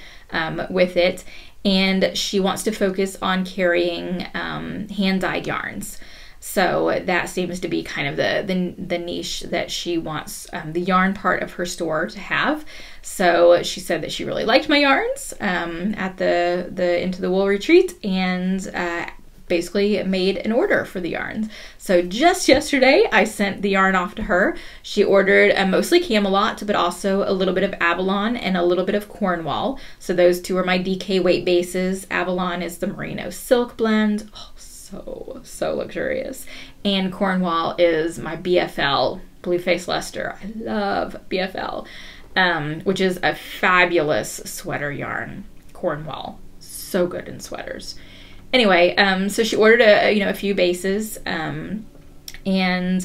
with it. And she wants to focus on carrying hand-dyed yarns. So that seems to be kind of the niche that she wants the yarn part of her store to have. So she said that she really liked my yarns at the Into the Wool retreat, and basically made an order for the yarns. So just yesterday I sent the yarn off to her. She ordered mostly Camelot, but also a little bit of Avalon and a little bit of Cornwall. So those two are my DK weight bases. Avalon is the merino silk blend. Oh, so luxurious. And Cornwall is my BFL, Blue Face Leicester. I love BFL, which is a fabulous sweater yarn. Cornwall, so good in sweaters. Anyway, so she ordered a few bases, and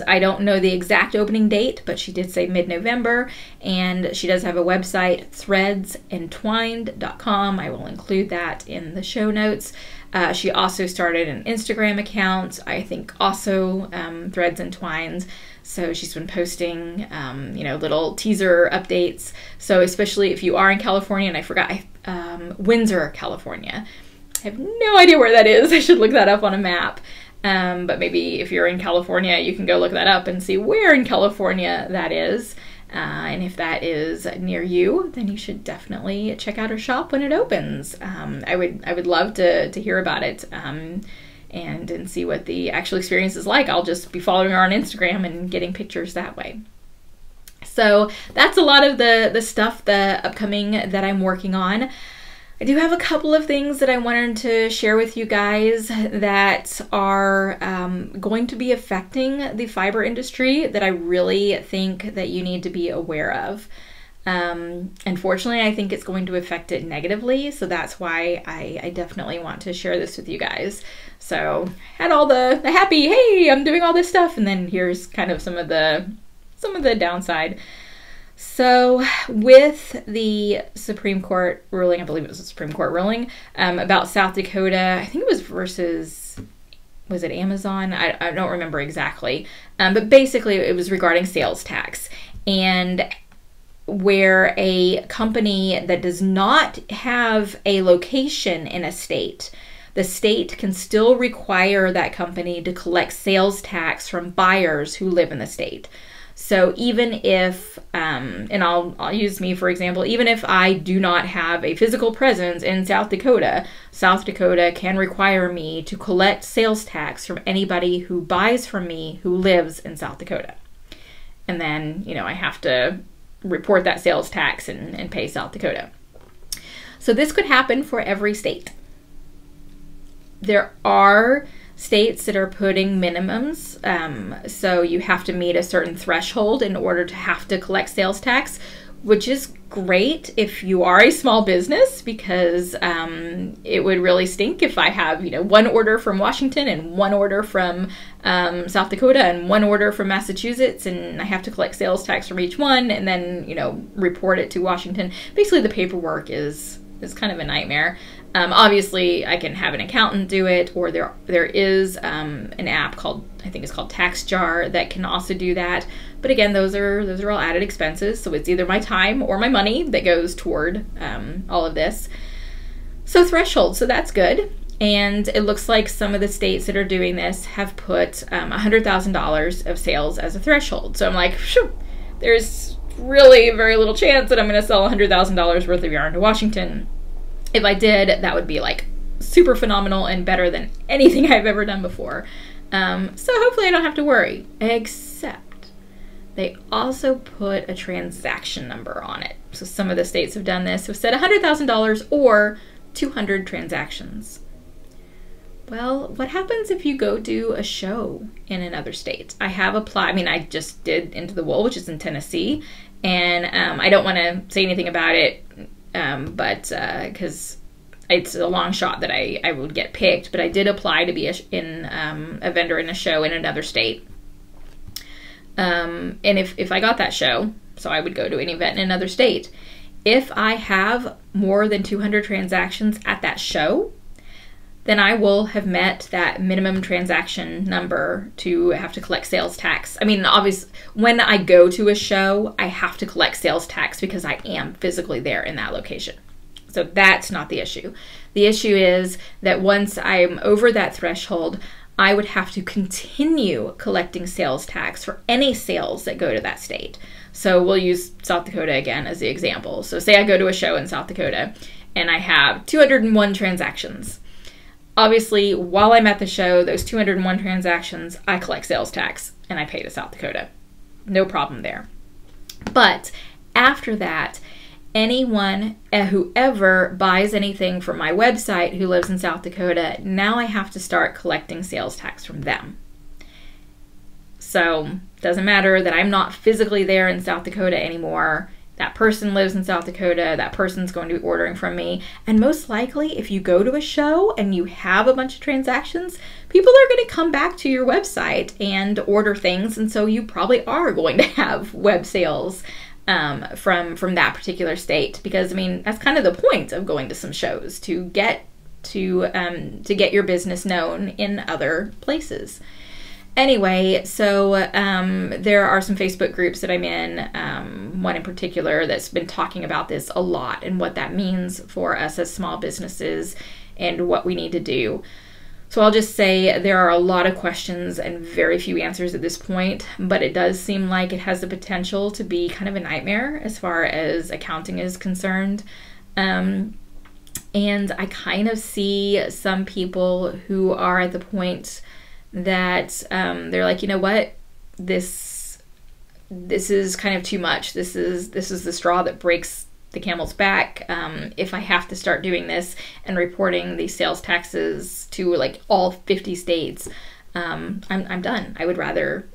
I don't know the exact opening date, but she did say mid-November, and she does have a website, threadsentwined.com. I will include that in the show notes. She also started an Instagram account, I think also Threads Entwined. So she's been posting, little teaser updates. So especially if you are in California, and I forgot, Windsor, California. I have no idea where that is. I should look that up on a map. But maybe if you're in California, you can go look that up and see where in California that is. And if that is near you, then you should definitely check out her shop when it opens. I would love to hear about it and see what the actual experience is like. I'll just be following her on Instagram and getting pictures that way. So that's a lot of the stuff, the upcoming that I'm working on. I do have a couple of things that I wanted to share with you guys that are going to be affecting the fiber industry that I really think that you need to be aware of. Unfortunately, I think it's going to affect it negatively, so that's why I definitely want to share this with you guys. So I had all the happy, hey, I'm doing all this stuff, and then here's kind of some of the downside. So with the Supreme Court ruling, I believe it was a Supreme Court ruling, about South Dakota, I think it was versus, was it Amazon? I don't remember exactly. But basically it was regarding sales tax, and where a company that does not have a location in a state, the state can still require that company to collect sales tax from buyers who live in the state. So even if, and I'll use me for example, even if I do not have a physical presence in South Dakota can require me to collect sales tax from anybody who buys from me who lives in South Dakota. And then, I have to report that sales tax and pay South Dakota. So this could happen for every state. There are states that are putting minimums, so you have to meet a certain threshold in order to have to collect sales tax, which is great if you are a small business, because it would really stink if I have one order from Washington and one order from South Dakota and one order from Massachusetts, and I have to collect sales tax from each one and then report it to Washington. Basically the paperwork is kind of a nightmare. Obviously, I can have an accountant do it, or there is an app called, I think it's called TaxJar, that can also do that. But again, those are all added expenses, so it's either my time or my money that goes toward all of this. So threshold, so that's good. And it looks like some of the states that are doing this have put $100,000 of sales as a threshold. So I'm like, phew, there's really very little chance that I'm going to sell $100,000 worth of yarn to Washington. If I did, that would be like super phenomenal and better than anything I've ever done before. So hopefully I don't have to worry, except they also put a transaction number on it. So some of the states have done this, have said $100,000 or 200 transactions. Well, what happens if you go do a show in another state? I have applied, I mean, I just did Into the Wool, which is in Tennessee, and I don't want to say anything about it, but because it's a long shot that I would get picked, but I did apply to be a vendor in a show in another state. And if I got that show, so I would go to an event in another state, if I have more than 200 transactions at that show, then I will have met that minimum transaction number to have to collect sales tax. I mean, obviously, when I go to a show, I have to collect sales tax because I am physically there in that location. So that's not the issue. The issue is that once I'm over that threshold, I would have to continue collecting sales tax for any sales that go to that state. So we'll use South Dakota again as the example. So say I go to a show in South Dakota and I have 201 transactions. Obviously, while I'm at the show, those 201 transactions, I collect sales tax and I pay to South Dakota. No problem there. But after that, anyone, whoever buys anything from my website who lives in South Dakota, now I have to start collecting sales tax from them. So it doesn't matter that I'm not physically there in South Dakota anymore. That person lives in South Dakota, that person's going to be ordering from me. And most likely, if you go to a show and you have a bunch of transactions, people are going to come back to your website and order things. And so you probably are going to have web sales from that particular state. Because, I mean, that's kind of the point of going to some shows, to get your business known in other places. Anyway, so there are some Facebook groups that I'm in, one in particular that's been talking about this a lot and what that means for us as small businesses and what we need to do. So I'll just say there are a lot of questions and very few answers at this point, but it does seem like it has the potential to be kind of a nightmare as far as accounting is concerned. And I kind of see some people who are at the point that they're like, you know what, this is kind of too much. This is the straw that breaks the camel's back. If I have to start doing this and reporting these sales taxes to like all 50 states, I'm done. I would rather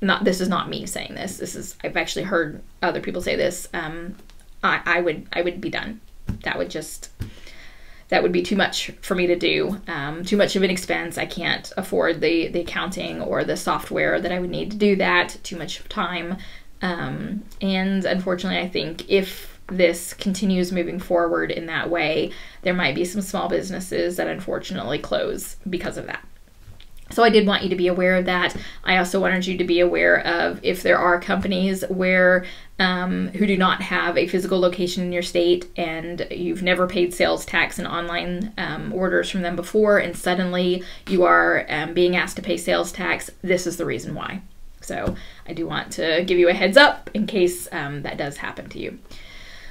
not. This is not me saying this. I've actually heard other people say this. I would be done. That would be too much for me to do, too much of an expense. I can't afford the accounting or the software that I would need to do that, too much time. And unfortunately, I think if this continues moving forward in that way, there might be some small businesses that unfortunately close because of that. So I did want you to be aware of that. I also wanted you to be aware of if there are companies where who do not have a physical location in your state and you've never paid sales tax and online orders from them before, and suddenly you are being asked to pay sales tax, this is the reason why. So I do want to give you a heads up in case that does happen to you.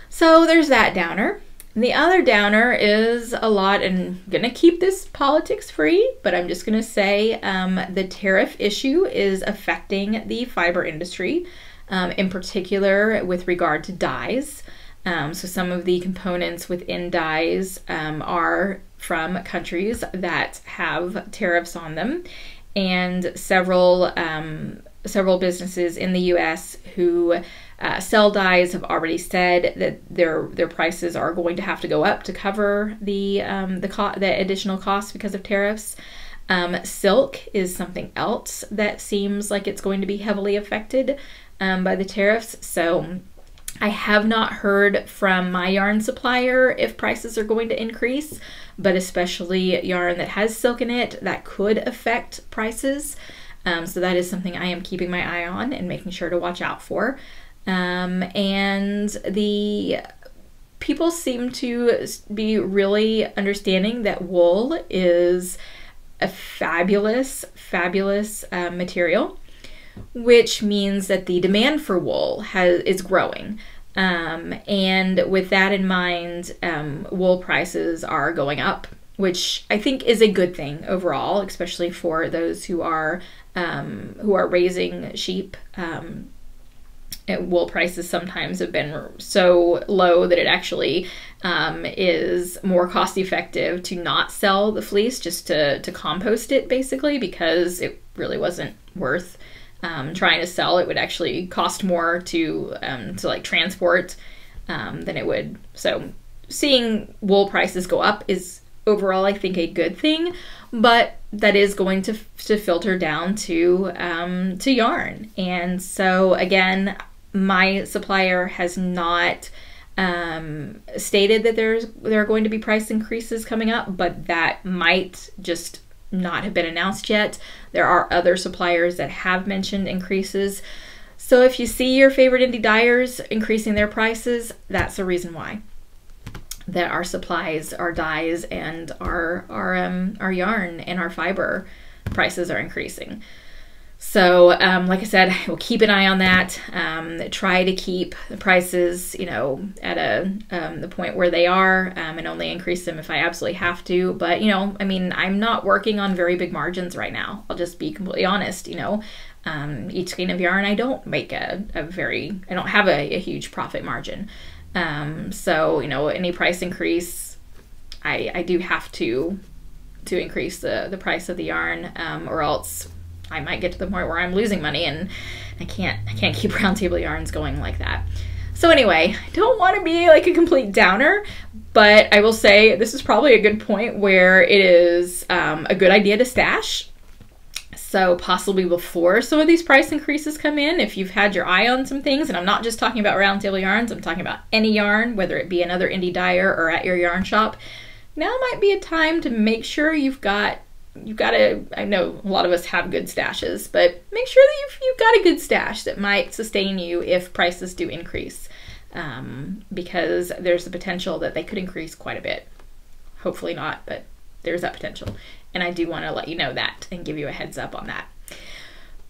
So there's that downer. The other downer is a lot, and I'm going to keep this politics free, but I'm just going to say the tariff issue is affecting the fiber industry, in particular with regard to dyes. So some of the components within dyes are from countries that have tariffs on them, and several businesses in the U.S. who sell dyes have already said that their prices are going to have to go up to cover the additional costs because of tariffs. Silk is something else that seems like it's going to be heavily affected by the tariffs. So I have not heard from my yarn supplier if prices are going to increase, but especially yarn that has silk in it, that could affect prices. So that is something I am keeping my eye on and making sure to watch out for. And the people seem to be really understanding that wool is a fabulous material. which means that the demand for wool is growing. And with that in mind, wool prices are going up, which I think is a good thing overall, especially for those who are raising sheep. Wool prices sometimes have been so low that it actually is more cost effective to not sell the fleece, just to compost it basically, because it really wasn't worth trying to sell. It would actually cost more to like transport than it would. So seeing wool prices go up is overall, I think, a good thing, but that is going to filter down to yarn. And so again, my supplier has not stated that there are going to be price increases coming up, but that might just not have been announced yet. There are other suppliers that have mentioned increases. So if you see your favorite indie dyers increasing their prices, that's the reason why. That our supplies, our dyes, and our yarn and our fiber prices are increasing. So, like I said, we'll keep an eye on that. Try to keep the prices, at the point where they are, and only increase them if I absolutely have to. But, I'm not working on very big margins right now. I'll just be completely honest. Each skein of yarn, I don't make I don't have a huge profit margin. So, any price increase, I do have to increase the price of the yarn, or else I might get to the point where I'm losing money, and I can't keep Round Table Yarns going like that. So anyway, I don't want to be like a complete downer, but I will say this is probably a good point where it is a good idea to stash. So possibly before some of these price increases come in, if you've had your eye on some things, and I'm not just talking about Round Table Yarns, I'm talking about any yarn, whether it be another indie dyer or at your yarn shop, now might be a time to make sure you've got I know a lot of us have good stashes, but make sure that you've got a good stash that might sustain you if prices do increase, because there's the potential that they could increase quite a bit. Hopefully not, but there's that potential. And I do want to let you know that and give you a heads up on that.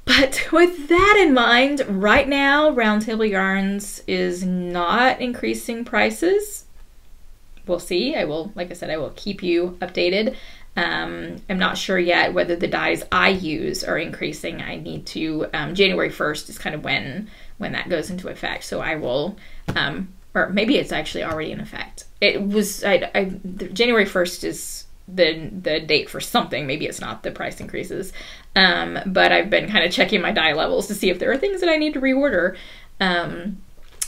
But with that in mind, right now, Round Table Yarns is not increasing prices. We'll see. Like I said, I will keep you updated. I'm not sure yet whether the dyes I use are increasing. I need to, January 1st is kind of when that goes into effect. So I will, or maybe it's actually already in effect. It was, January 1st is the date for something. Maybe it's not the price increases. But I've been kind of checking my dye levels to see if there are things that I need to reorder.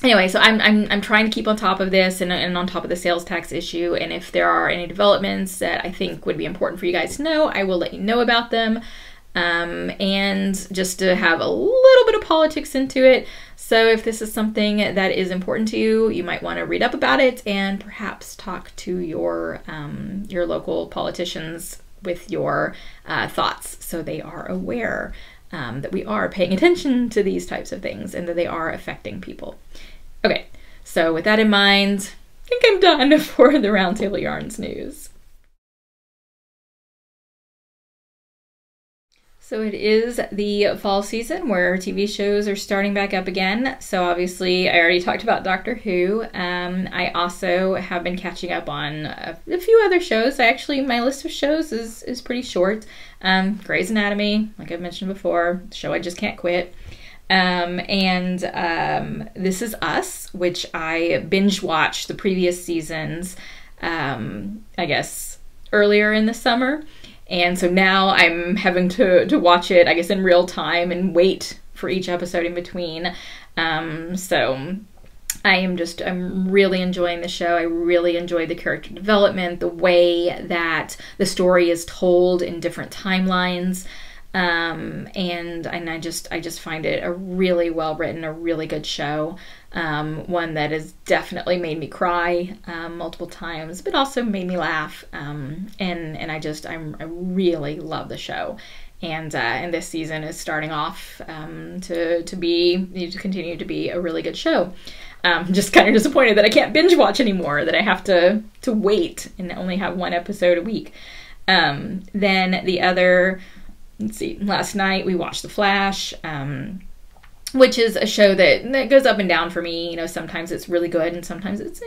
Anyway, so I'm trying to keep on top of this and on top of the sales tax issue, and if there are any developments that I think would be important for you guys to know, I will let you know about them, and just to have a little bit of politics into it. So if this is something that is important to you, you might want to read up about it and perhaps talk to your local politicians with your thoughts, so they are aware that we are paying attention to these types of things and that they are affecting people. Okay, so with that in mind, I think I'm done for the Round Table Yarns news. So it is the fall season where TV shows are starting back up again. So obviously I already talked about Doctor Who. I also have been catching up on a few other shows. My list of shows is pretty short. Grey's Anatomy, like I've mentioned before, the show I just can't quit. And This Is Us, which I binge watched the previous seasons, I guess earlier in the summer. And so now I'm having to watch it, I guess, in real time and wait for each episode in between. So I'm really enjoying the show. I really enjoy the character development, the way that the story is told in different timelines. And I just find it a really well written, a really good show. One that has definitely made me cry multiple times, but also made me laugh. And I really love the show. And this season is starting off to continue to be a really good show. Just kind of disappointed that I can't binge watch anymore, that I have to wait and only have one episode a week. Then the other let's see, last night we watched The Flash, which is a show that goes up and down for me. You know, sometimes it's really good and sometimes it's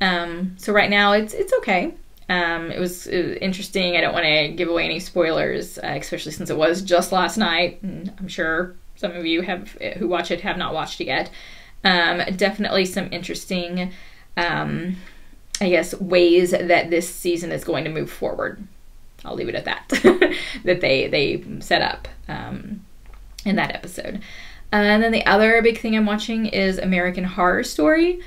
so right now it's okay. It was interesting. I don't want to give away any spoilers, especially since it was just last night. And I'm sure some of you who watch it have not watched it yet. Definitely some interesting, I guess, ways that this season is going to move forward. I'll leave it at that. That they set up in that episode. And then the other big thing I'm watching is American Horror Story.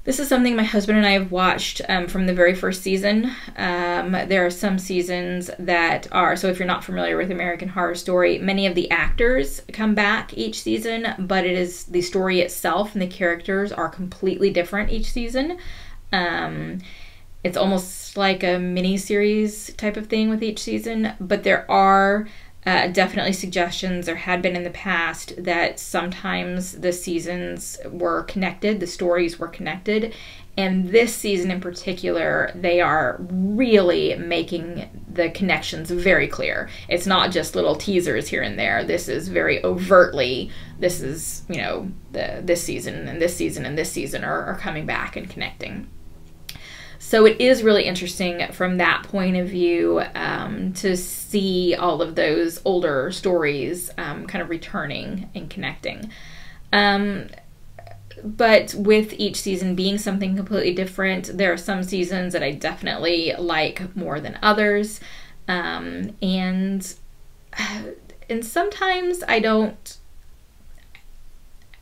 This is something my husband and I have watched from the very first season. There are some seasons that are, so if you're not familiar with American Horror Story, many of the actors come back each season, but it is the story itself and the characters are completely different each season. It's almost like a mini-series type of thing with each season, but there are definitely suggestions, or had been in the past, that sometimes the seasons were connected, the stories were connected, and this season in particular, they are really making the connections very clear. It's not just little teasers here and there. This is very overtly, this is, you know, this season and this season and this season are coming back and connecting. So it is really interesting from that point of view to see all of those older stories kind of returning and connecting. But with each season being something completely different, there are some seasons that I definitely like more than others. And sometimes I don't.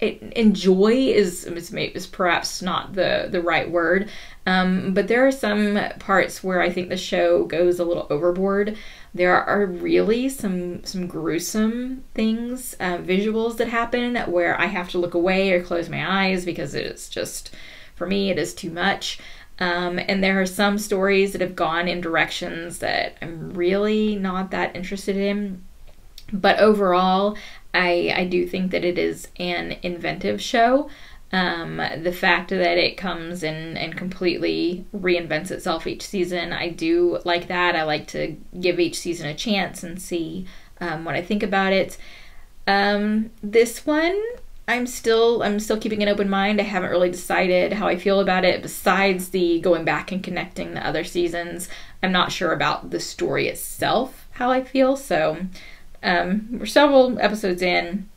Enjoy is perhaps not the right word, but there are some parts where I think the show goes a little overboard. There are really some gruesome things, visuals that happen where I have to look away or close my eyes because it's just, for me, it is too much. And there are some stories that have gone in directions that I'm really not that interested in. But overall, I do think that it is an inventive show. The fact that it comes in and completely reinvents itself each season, I do like that. I like to give each season a chance and see what I think about it. This one, I'm still keeping an open mind. I haven't really decided how I feel about it besides the going back and connecting the other seasons. I'm not sure about the story itself, how I feel, so we're several episodes in.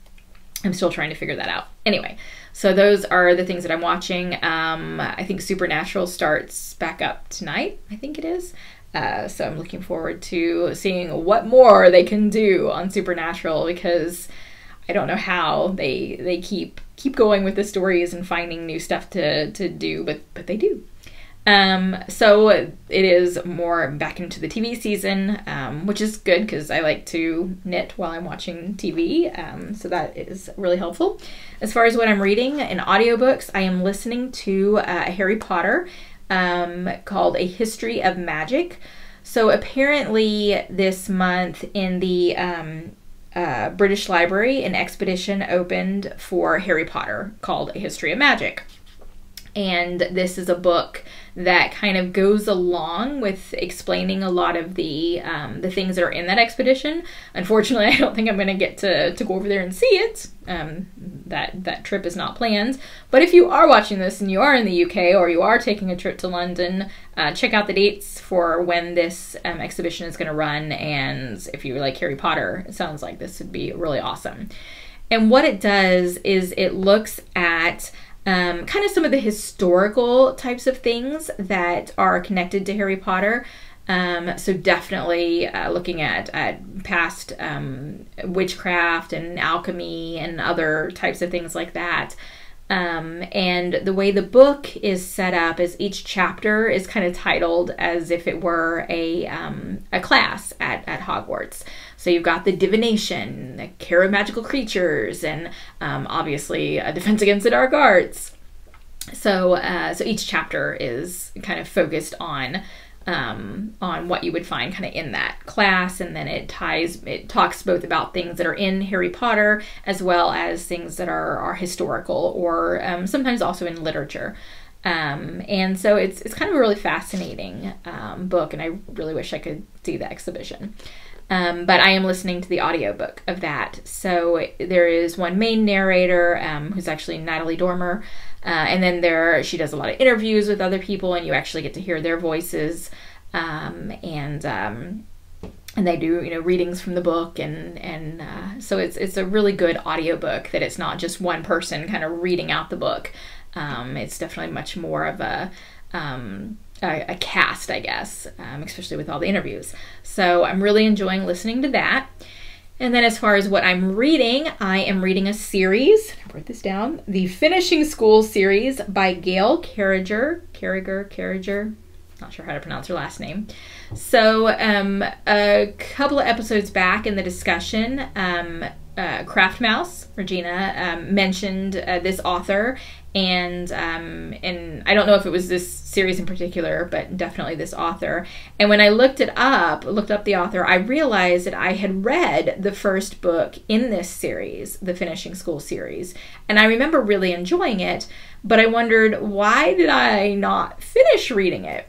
I'm still trying to figure that out. Anyway, so those are the things that I'm watching. I think Supernatural starts back up tonight, I think it is. So I'm looking forward to seeing what more they can do on Supernatural, because I don't know how they keep going with the stories and finding new stuff to do, but they do. So it is more back into the TV season, which is good because I like to knit while I'm watching TV. So that is really helpful. As far as what I'm reading in audiobooks, I am listening to Harry Potter, called A History of Magic. So apparently this month in the British Library, an expedition opened for Harry Potter called A History of Magic. And this is a book that kind of goes along with explaining a lot of the things that are in that expedition. Unfortunately, I don't think I'm going to get to go over there and see it. That trip is not planned. But if you are watching this and you are in the UK or you are taking a trip to London, check out the dates for when this exhibition is going to run. And if you like Harry Potter, it sounds like this would be really awesome. And what it does is it looks at kind of some of the historical types of things that are connected to Harry Potter. So definitely looking at past witchcraft and alchemy and other types of things like that. And the way the book is set up is each chapter is kind of titled as if it were a class at Hogwarts. So you've got the divination, the care of magical creatures, and obviously a defense against the dark arts. So each chapter is kind of focused on what you would find kind of in that class, and then it talks both about things that are in Harry Potter as well as things that are historical or sometimes also in literature. And so it's kind of a really fascinating book, and I really wish I could see the exhibition. but I am listening to the audiobook of that. So there is one main narrator, who's actually Natalie Dormer, and then she does a lot of interviews with other people, and you actually get to hear their voices, and they do, readings from the book, and so it's a really good audiobook that it's not just one person kind of reading out the book. It's definitely much more of a cast, I guess, especially with all the interviews. So I'm really enjoying listening to that. And then as far as what I'm reading, I am reading a series. I wrote this down. The Finishing School series by Gail Carriger. Not sure how to pronounce her last name. So a couple of episodes back in the discussion, Craft Mouse, Regina, mentioned this author, and I don't know if it was this series in particular, but definitely this author. And when I looked up the author, I realized that I had read the first book in this series, the Finishing School series, and I remember really enjoying it, but I wondered, why did I not finish reading it?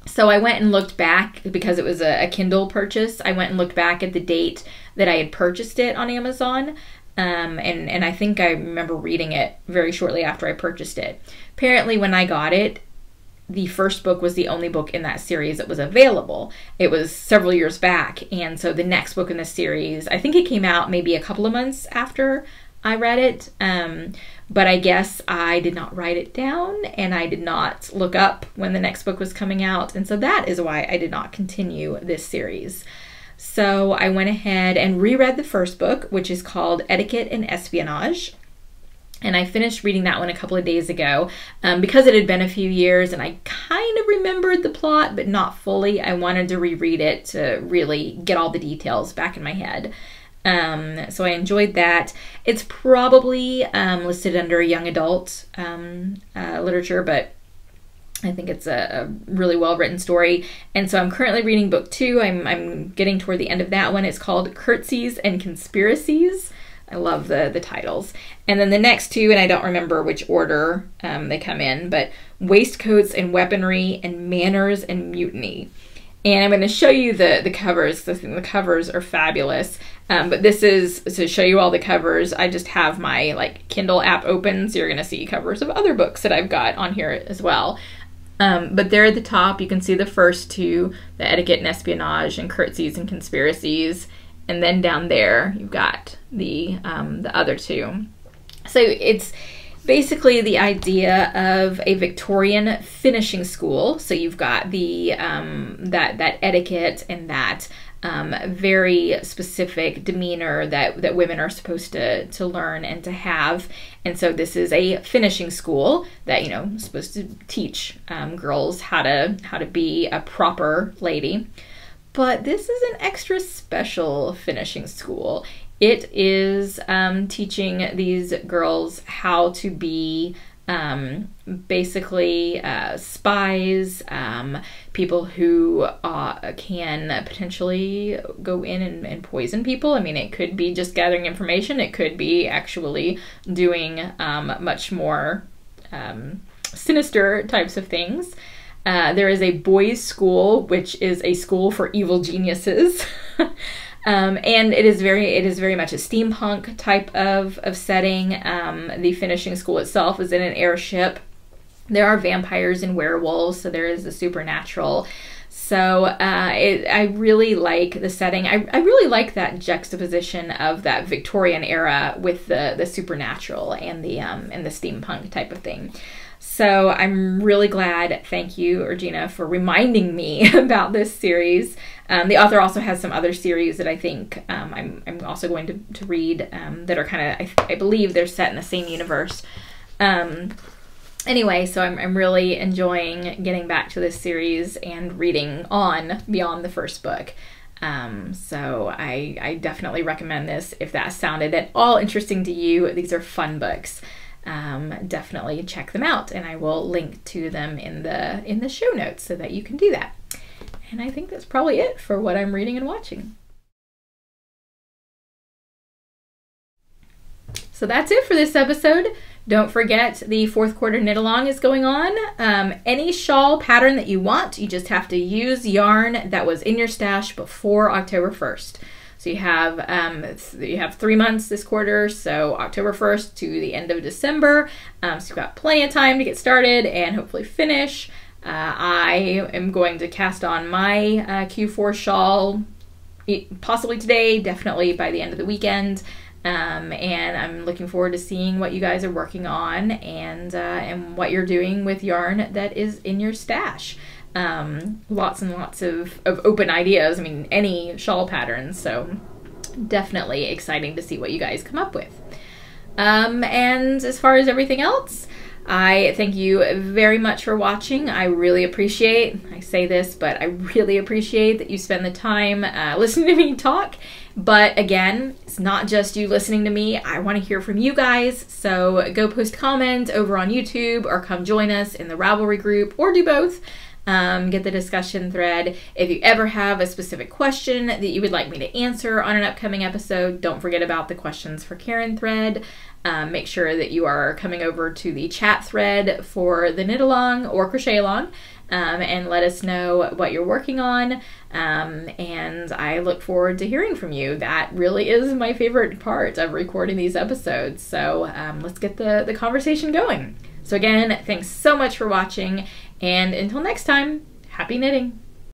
So I went and looked back, because it was a Kindle purchase. I went and looked back at the date that I had purchased it on Amazon. And I think I remember reading it very shortly after I purchased it. Apparently when I got it, the first book was the only book in that series that was available. It was several years back. And so the next book in the series, I think it came out maybe a couple of months after I read it. But I guess I did not write it down, and I did not look up when the next book was coming out. And so that is why I did not continue this series. So I went ahead and reread the first book, which is called Etiquette and Espionage. And I finished reading that one a couple of days ago. Because it had been a few years and I kind of remembered the plot, but not fully, I wanted to reread it to really get all the details back in my head. So I enjoyed that. It's probably listed under young adult literature, but I think it's a really well-written story. And so I'm currently reading book 2. I'm getting toward the end of that one. It's called Curtsies and Conspiracies. I love the titles. And then the next two, and I don't remember which order they come in, but Waistcoats and Weaponry and Manners and Mutiny. And I'm going to show you the covers, because I think the covers are fabulous. But this is to show you all the covers. I just have my Kindle app open, so you're going to see covers of other books that I've got on here as well. But there at the top, you can see the first two, the Etiquette and Espionage and Curtsies and Conspiracies. And then down there, you've got the other two. So it's basically the idea of a Victorian finishing school. So you've got the that etiquette and that very specific demeanor that women are supposed to learn and to have. And so this is a finishing school that is supposed to teach girls how to be a proper lady. But this is an extra special finishing school. It is teaching these girls how to be basically spies, people who can potentially go in and poison people. I mean, it could be just gathering information. It could be actually doing much more sinister types of things. There is a boys' school, which is a school for evil geniuses. And it is very much a steampunk type of setting. The finishing school itself is in an airship. There are vampires and werewolves, so there is the supernatural. So I really like the setting. I really like that juxtaposition of that Victorian era with the supernatural and the steampunk type of thing. So I'm really glad, thank you, Regina, for reminding me about this series. The author also has some other series that I think I'm also going to read that are kind of, I believe they're set in the same universe. Anyway, so I'm really enjoying getting back to this series and reading on beyond the first book. So I definitely recommend this if that sounded at all interesting to you. These are fun books. Definitely check them out, and I will link to them in the show notes so that you can do that. And I think that's probably it for what I'm reading and watching. So that's it for this episode. Don't forget the fourth quarter knit along is going on. Any shawl pattern that you want, you just have to use yarn that was in your stash before October 1st. So you have 3 months this quarter, so October 1st to the end of December. So you've got plenty of time to get started and hopefully finish. I am going to cast on my Q4 shawl possibly today, definitely by the end of the weekend. And I'm looking forward to seeing what you guys are working on and what you're doing with yarn that is in your stash. Lots and lots of open ideas. I mean, any shawl patterns, so definitely exciting to see what you guys come up with. And as far as everything else, I thank you very much for watching. I really appreciate, I say this, but I really appreciate that you spend the time listening to me talk. But again, it's not just you listening to me. I want to hear from you guys. So go post comment over on YouTube or come join us in the Ravelry group, or do both. Get the discussion thread. If you ever have a specific question that you would like me to answer on an upcoming episode, don't forget about the questions for Karen thread. Make sure that you are coming over to the chat thread for the knit along or crochet along, and let us know what you're working on. And I look forward to hearing from you. That really is my favorite part of recording these episodes. So let's get the conversation going. So again, thanks so much for watching, and until next time, happy knitting!